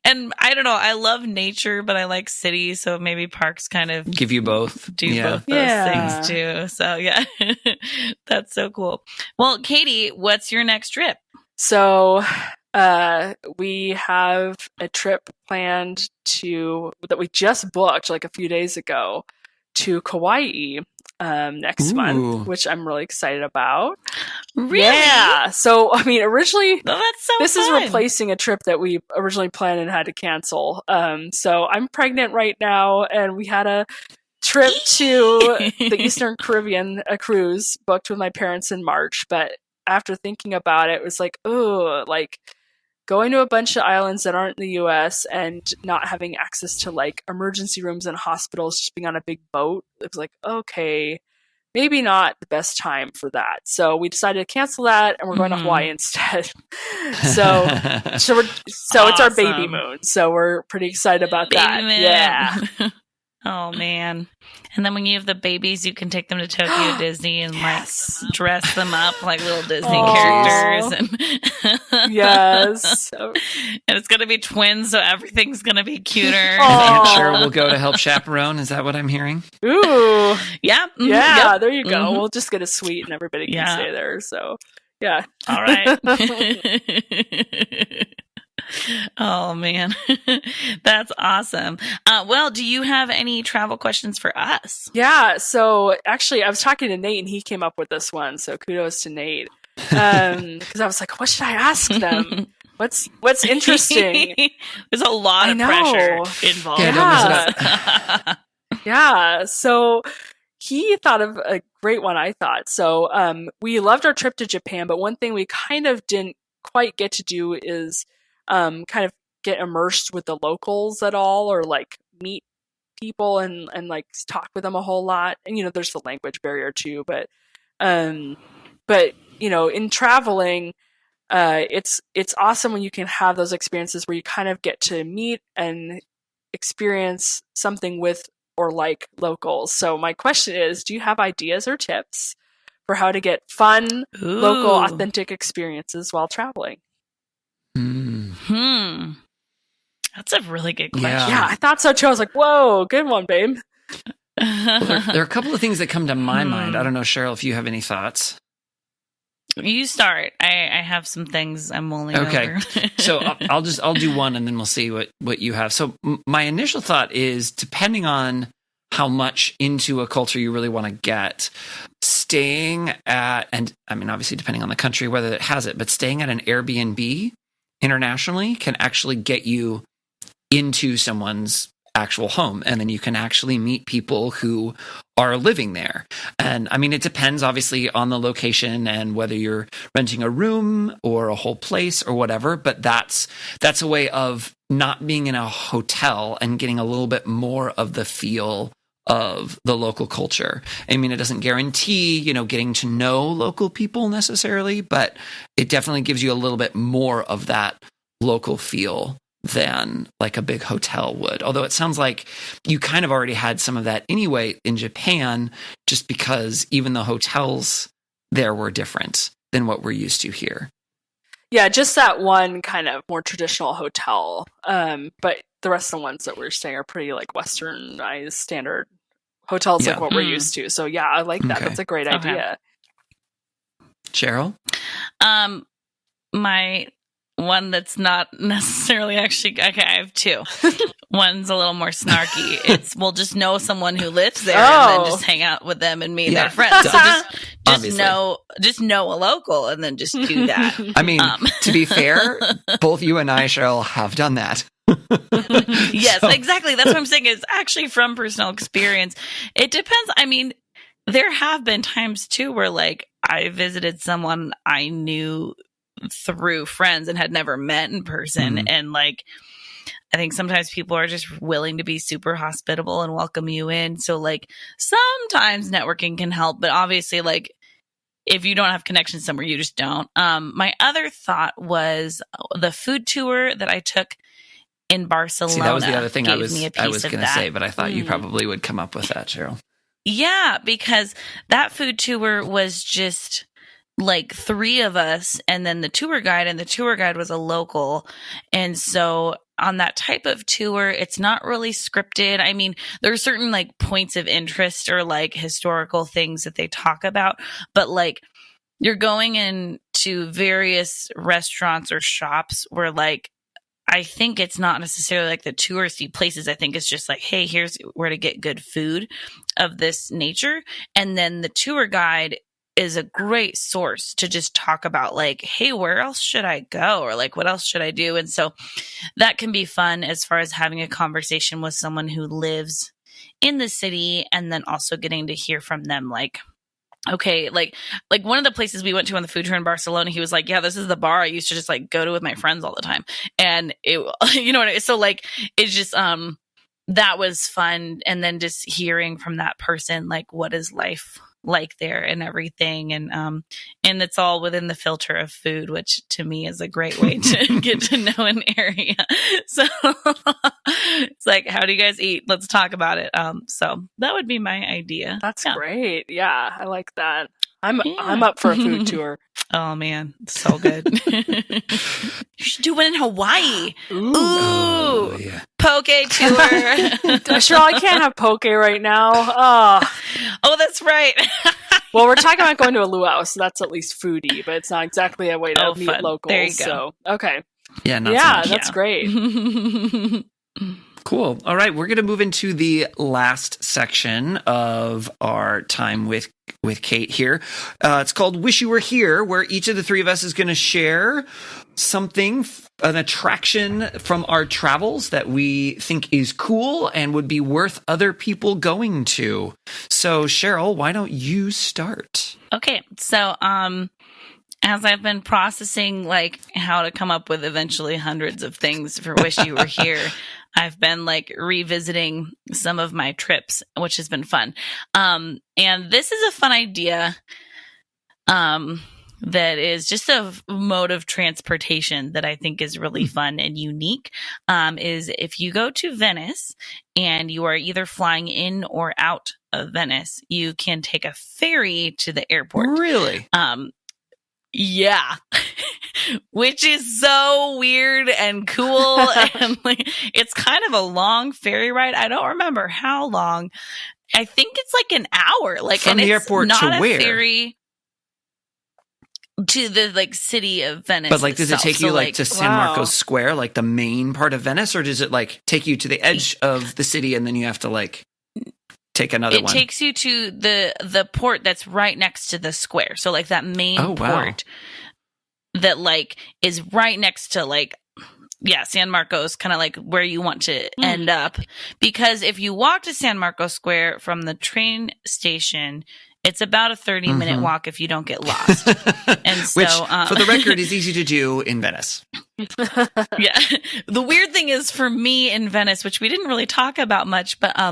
And I don't know. I love nature, but I like cities, so maybe parks kind of give you both. Do both those things too. So yeah, that's so cool. Well, Katie, what's your next trip? So we have a trip planned that we just booked like a few days ago to Kauai next month, which I'm really excited about. Really? Yeah. So, I mean, originally, this is replacing a trip that we originally planned and had to cancel. So I'm pregnant right now, and we had a trip to the Eastern Caribbean, a cruise booked with my parents in March. But after thinking about it, it was like, going to a bunch of islands that aren't in the US and not having access to like emergency rooms and hospitals, just being on a big boat. It was like, okay, maybe not the best time for that. So we decided to cancel that, and we're going to Hawaii instead. so it's our baby moon. So we're pretty excited about that. Moon. Yeah. Oh man. And then when you have the babies, you can take them to Tokyo Disney and dress them up like little Disney characters. And yes. And it's going to be twins, so everything's going to be cuter. Aunt Cheryl will go to help chaperone. Is that what I'm hearing? Ooh. Yeah. Yeah, yep. There you go. We'll just get a suite and everybody can stay there. So, yeah. All right. Oh man, that's awesome. Well, do you have any travel questions for us? Yeah, so actually I was talking to Nate and he came up with this one, so kudos to Nate. Because I was like, what should I ask them? What's interesting? There's a lot of pressure involved. Yeah, so he thought of a great one, I thought. So we loved our trip to Japan, but one thing we kind of didn't quite get to do is kind of get immersed with the locals at all, or like meet people and like talk with them a whole lot. And there's the language barrier too, but in traveling, it's awesome when you can have those experiences where you kind of get to meet and experience something with or like locals. So my question is, do you have ideas or tips for how to get fun, local, authentic experiences while traveling? That's a really good question. Yeah, I thought so too. I was like, whoa, good one, babe. Well, there are a couple of things that come to my mind. I don't know, Cheryl, if you have any thoughts. You start. I have some things I'm mulling over. So I'll do one, and then we'll see what you have. So my initial thought is, depending on how much into a culture you really want to get, staying at, and I mean, obviously depending on the country, whether it has it, but staying at an Airbnb internationally can actually get you into someone's actual home, and then you can actually meet people who are living there. And I mean, it depends obviously on the location and whether you're renting a room or a whole place or whatever, but that's a way of not being in a hotel and getting a little bit more of the feel of the local culture. I mean, it doesn't guarantee, getting to know local people necessarily, but it definitely gives you a little bit more of that local feel than like a big hotel would. Although it sounds like you kind of already had some of that anyway in Japan, just because even the hotels there were different than what we're used to here. Yeah, just that one kind of more traditional hotel. But the rest of the ones that we're staying are pretty like westernized standard hotels, like what we're used to. So yeah, I like that. Okay. That's a great idea. Cheryl? My one that's not necessarily actually okay. I have two. One's a little more snarky. It's we'll just know someone who lives there and then just hang out with them and meet their friends. So just know a local and then just do that. I mean, to be fair, both you and I, Cheryl, have done that. Yes, exactly. That's what I'm saying. It's actually from personal experience. It depends. I mean, there have been times too where like I visited someone I knew through friends and had never met in person. Mm-hmm. And like, I think sometimes people are just willing to be super hospitable and welcome you in. So like sometimes networking can help, but obviously like if you don't have connections somewhere, you just don't. My other thought was the food tour that I took in Barcelona. See, that was the other thing I was going to say, but I thought you probably would come up with that, Cheryl. Yeah, because that food tour was just like 3 of us and then the tour guide was a local. And so on that type of tour, it's not really scripted. I mean, there are certain like points of interest or like historical things that they talk about, but like you're going into various restaurants or shops where like I think it's not necessarily like the touristy places. I think it's just like, hey, here's where to get good food of this nature. And then the tour guide is a great source to just talk about like, hey, where else should I go? Or like, what else should I do? And so that can be fun as far as having a conversation with someone who lives in the city and then also getting to hear from them like, okay, like one of the places we went to on the food tour in Barcelona, he was like, yeah, this is the bar I used to just like go to with my friends all the time. And it, so like, it's just, that was fun. And then just hearing from that person, like, what is life like there and everything. And it's all within the filter of food, which to me is a great way to get to know an area. So it's like, how do you guys eat? Let's talk about it. So that would be my idea. That's great. Yeah. I like that. I'm up for a food tour. Oh man, so good. You should do one in Hawaii. Ooh. Oh, yeah. Poke tour. Sure, I can't have poke right now. Oh, that's right. Well, we're talking about going to a luau, so that's at least foodie, but it's not exactly a way to meet fun. locals. There you go. So, okay. Yeah, so much. That's great. Cool. All right, we're going to move into the last section of our time with Kate here. It's called Wish You Were Here, where each of the 3 of us is going to share something, an attraction from our travels that we think is cool and would be worth other people going to. So, Cheryl, why don't you start? Okay. So, as I've been processing like how to come up with eventually hundreds of things for Wish You Were Here, I've been like revisiting some of my trips, which has been fun. And this is a fun idea. That is just a mode of transportation that I think is really fun and unique, is if you go to Venice and you are either flying in or out of Venice, you can take a ferry to the airport. Really? Yeah. Which is so weird and cool. And like, it's kind of a long ferry ride. I don't remember how long. I think it's like an hour. Like from the airport not to a where? Ferry to the like city of Venice. But like, does it take you like to San Marcos Wow. Square, like the main part of Venice, or does it like take you to the edge of the city and then you have to like take another one? It takes you to the port that's right next to the square. So like that main port that like is right next to like San Marcos, kind of like where you want to end up. Because if you walk to San Marcos Square from the train station, it's about a 30-minute walk if you don't get lost. And so, which, for the record, is easy to do in Venice. Yeah. The weird thing is for me in Venice, which we didn't really talk about much, but we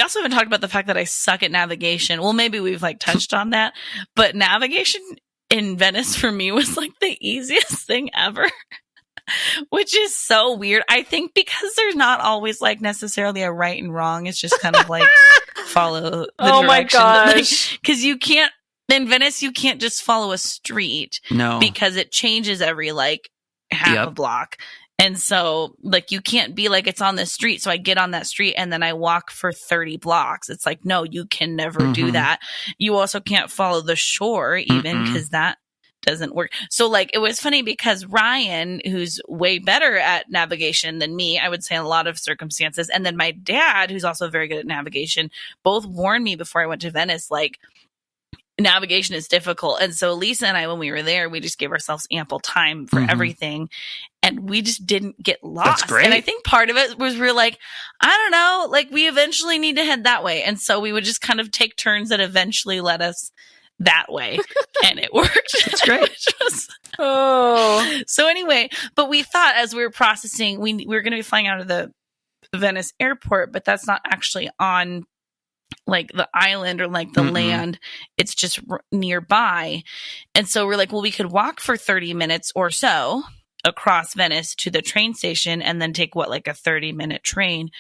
also haven't talked about the fact that I suck at navigation. Well, maybe we've like touched on that, but navigation in Venice for me was like the easiest thing ever. Which is so weird. I think because there's not always like necessarily a right and wrong. It's just kind of like follow the direction. My gosh. Because you can't, in Venice, you can't just follow a street. No. Because it changes every like half a block. And so like you can't be like, it's on this street. So I get on that street and then I walk for 30 blocks. It's like, no, you can never do that. You also can't follow the shore even because that doesn't work. So like it was funny because Ryan, who's way better at navigation than me, I would say in a lot of circumstances, and then my dad, who's also very good at navigation, both warned me before I went to Venice, like navigation is difficult. And so Lisa and I, when we were there, we just gave ourselves ample time for everything. And we just didn't get lost. That's great. And I think part of it was we were like, I don't know, like we eventually need to head that way. And so we would just kind of take turns that eventually led us that way. And it worked. That's great. So anyway, but we thought as we were processing, we were going to be flying out of the Venice airport, but that's not actually on like the island or like the land. It's just nearby. And so we're like, well, we could walk for 30 minutes or so across Venice to the train station and then take like a 30-minute train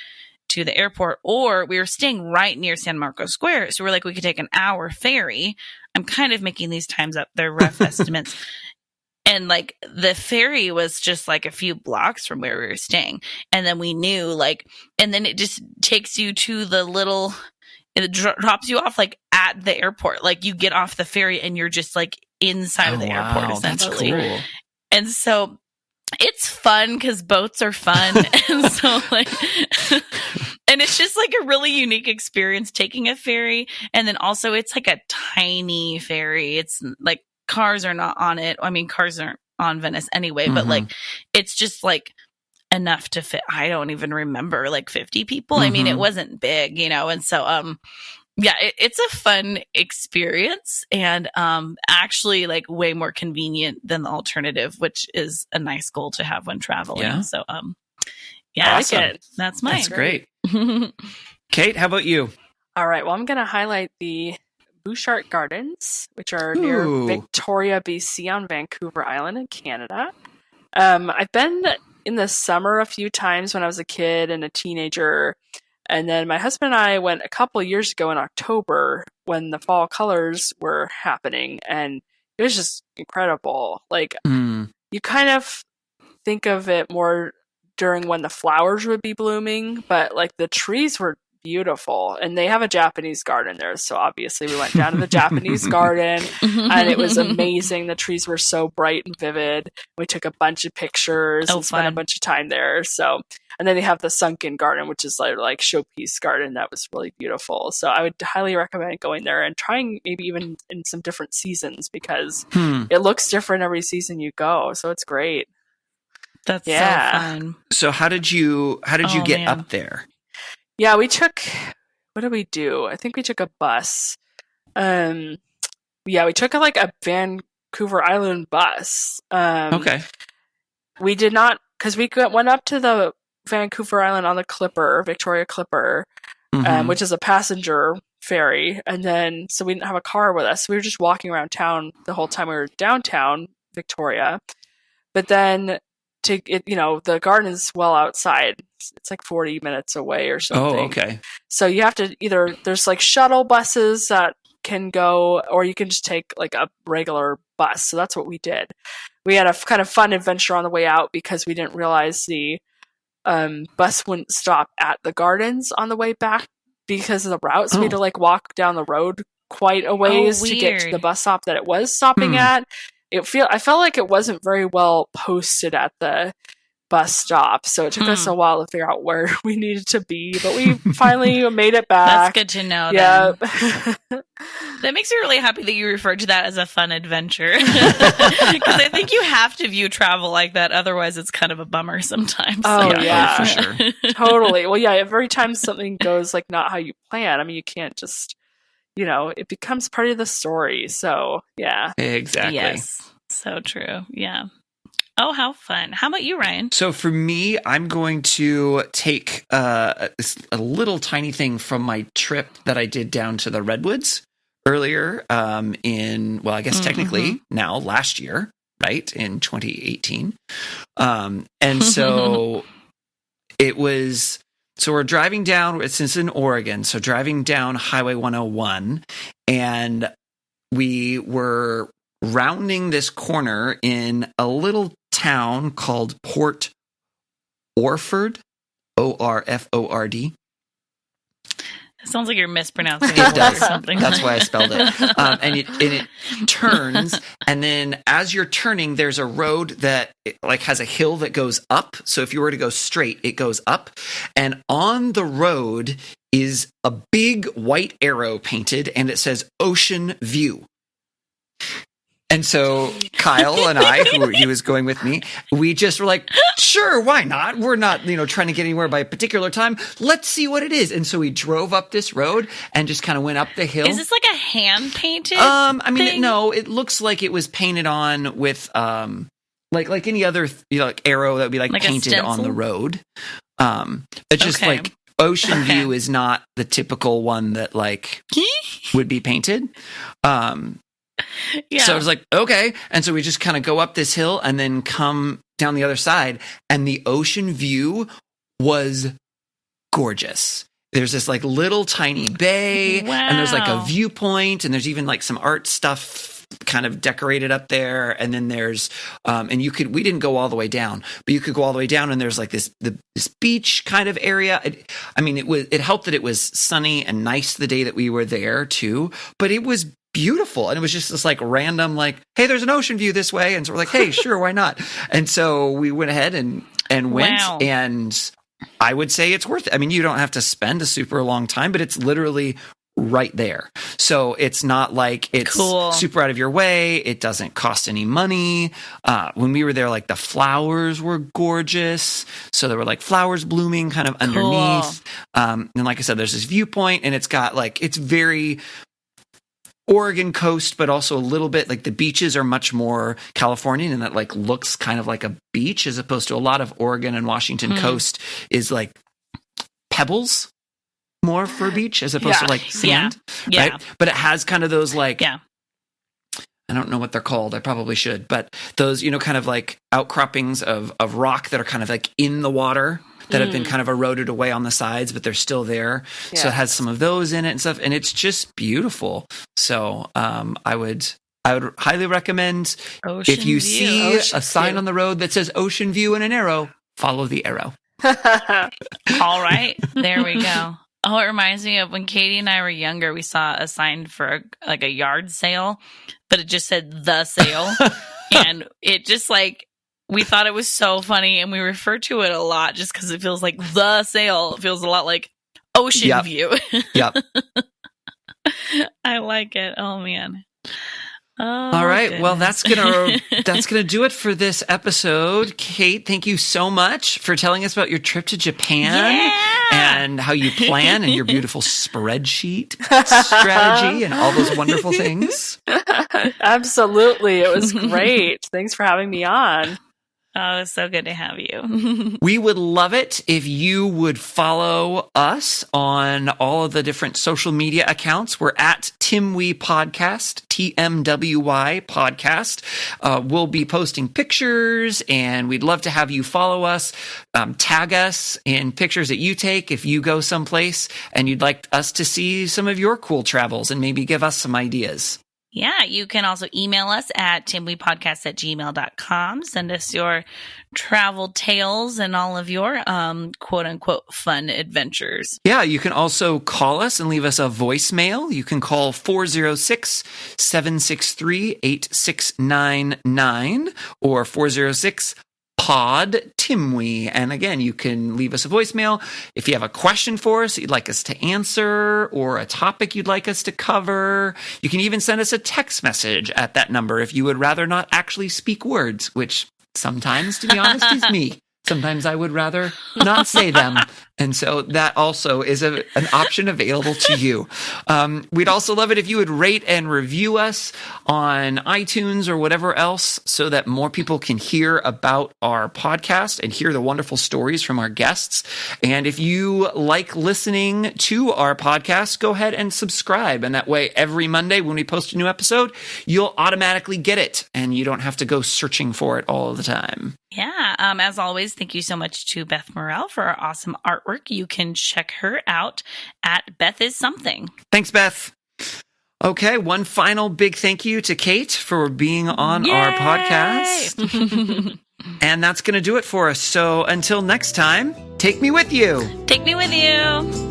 to the airport, or we were staying right near San Marcos Square. So we're like, we could take an hour ferry. I'm kind of making these times up. They're rough estimates. And like the ferry was just like a few blocks from where we were staying. And then we knew like, and then it just takes you to the little, it drops you off like at the airport. Like you get off the ferry and you're just like inside of the airport essentially. That's cool. And so it's fun because boats are fun. And so like, and it's just like a really unique experience taking a ferry. And then also it's like a tiny ferry. It's like cars are not on it. I mean, cars aren't on Venice anyway, but like, it's just like enough to fit. I don't even remember like 50 people. I mean, it wasn't big, you know? And so, yeah, it's a fun experience and actually like way more convenient than the alternative, which is a nice goal to have when traveling. Yeah. So, yeah, awesome. I like it. That's mine. That's great. Kate, how about you? All right. Well, I'm going to highlight the Bouchard Gardens, which are near Victoria, BC on Vancouver Island in Canada. I've been in the summer a few times when I was a kid and a teenager. And then my husband and I went a couple years ago in October when the fall colors were happening. And it was just incredible. Like, you kind of think of it more during when the flowers would be blooming, but like the trees were beautiful. And they have a Japanese garden there. So obviously we went down to the Japanese garden and it was amazing. The trees were so bright and vivid. We took a bunch of pictures and spent a bunch of time there. So, and then they have the sunken garden, which is like showpiece garden. That was really beautiful. So I would highly recommend going there and trying maybe even in some different seasons because it looks different every season you go. So it's great. That's so fun. So how did you get up there? Yeah, we took, what did we do? I think we took a bus. Yeah, we took like a Vancouver Island bus. Okay. We did not, because we went up to the Vancouver Island on the Clipper, Victoria Clipper, which is a passenger ferry. And then, so we didn't have a car with us. We were just walking around town the whole time we were downtown Victoria. But then, the garden's well outside. It's like 40 minutes away or something. Oh, okay. So you have to there's like shuttle buses that can go, or you can just take like a regular bus. So that's what we did. We had a kind of fun adventure on the way out because we didn't realize the bus wouldn't stop at the gardens on the way back because of the route. So we had to like walk down the road quite a ways to get to the bus stop that it was stopping at. I felt like it wasn't very well posted at the bus stop. So it took us a while to figure out where we needed to be, but we finally made it back. That's good to know. Yeah. That makes me really happy that you referred to that as a fun adventure. Because I think you have to view travel like that. Otherwise, it's kind of a bummer sometimes. Oh, yeah. For sure. Totally. Well, yeah, every time something goes like not how you plan, I mean, you can't just, it becomes part of the story. So, yeah. Exactly. Yes. So true. Yeah. Oh, how fun. How about you, Ryan? So for me, I'm going to take a little tiny thing from my trip that I did down to the Redwoods earlier I guess technically now last year, right, in 2018. And so so we're driving down, it's in Oregon, so driving down Highway 101, and we were rounding this corner in a little town called Port Orford, Orford. It sounds like you're mispronouncing it. It does. Or something. That's why I spelled it. And it turns, and then as you're turning, there's a road that has a hill that goes up. So if you were to go straight, it goes up. And on the road is a big white arrow painted, and it says Ocean View. And so Kyle and I, he was going with me, we just were like, sure, why not? We're not, trying to get anywhere by a particular time. Let's see what it is. And so we drove up this road and just kind of went up the hill. Is this like a hand painted? No, it looks like it was painted on with, like any other, arrow that would be like painted on the road. It's just like Ocean View is not the typical one that would be painted. Yeah. So I was like, okay. And so we just kind of go up this hill and then come down the other side. And the ocean view was gorgeous. There's this little tiny bay, and there's a viewpoint, and there's even some art stuff kind of decorated up there. And then there's, and we didn't go all the way down, but you could go all the way down, and there's this beach kind of area. It helped that it was sunny and nice the day that we were there too, but it was beautiful. And it was just this random, hey, there's an ocean view this way. And so we're like, hey, sure, why not? And so we went ahead and went, and I would say it's worth it. You don't have to spend a super long time, but it's literally right there. So it's not like it's super out of your way. It doesn't cost any money. When we were there, the flowers were gorgeous. So there were flowers blooming kind of underneath. And like I said, there's this viewpoint, and it's got it's very Oregon coast, but also a little bit the beaches are much more Californian, and that looks kind of like a beach, as opposed to a lot of Oregon and Washington coast is pebbles more for a beach, as opposed to sand. Yeah. Right? But it has kind of those I don't know what they're called. I probably should, but those, kind of outcroppings of rock that are kind of in the water, that have been kind of eroded away on the sides, but they're still there. Yes. So it has some of those in it and stuff, and it's just beautiful. So I would highly recommend Ocean if you View. see a sign on the road that says Ocean View and an arrow, follow the arrow. All right, there we go. Oh, it reminds me of when Katie and I were younger, we saw a sign for a yard sale, but it just said the sale. And it just we thought it was so funny, and we refer to it a lot just because it feels like the sale. It feels a lot like Ocean View. Yep. I like it. Oh, man. Oh, all right. goodness. Well, that's gonna do it for this episode. Kate, thank you so much for telling us about your trip to Japan and how you plan and your beautiful spreadsheet strategy and all those wonderful things. Absolutely. It was great. Thanks for having me on. Oh, it's so good to have you. We would love it if you would follow us on all of the different social media accounts. We're at TimWy Podcast, TMWY Podcast. We'll be posting pictures, and we'd love to have you follow us. Tag us in pictures that you take if you go someplace and you'd like us to see some of your cool travels and maybe give us some ideas. Yeah, you can also email us at timwepodcast@gmail.com. Send us your travel tales and all of your quote-unquote fun adventures. Yeah, you can also call us and leave us a voicemail. You can call 406-763-8699 or 406 podtimwe. And again, you can leave us a voicemail if you have a question for us that you'd like us to answer or a topic you'd like us to cover. You can even send us a text message at that number if you would rather not actually speak words, which sometimes, to be honest, is me. Sometimes I would rather not say them. And so that also is an option available to you. We'd also love it if you would rate and review us on iTunes or whatever else so that more people can hear about our podcast and hear the wonderful stories from our guests. And if you like listening to our podcast, go ahead and subscribe. And that way, every Monday when we post a new episode, you'll automatically get it and you don't have to go searching for it all the time. Yeah. As always, thank you so much to Beth Morrell for our awesome artwork. You can check her out at Beth Is Something. Thanks, Beth. Okay, one final big thank you to Kate for being on our podcast. And that's going to do it for us. So until next time, take me with you. Take me with you.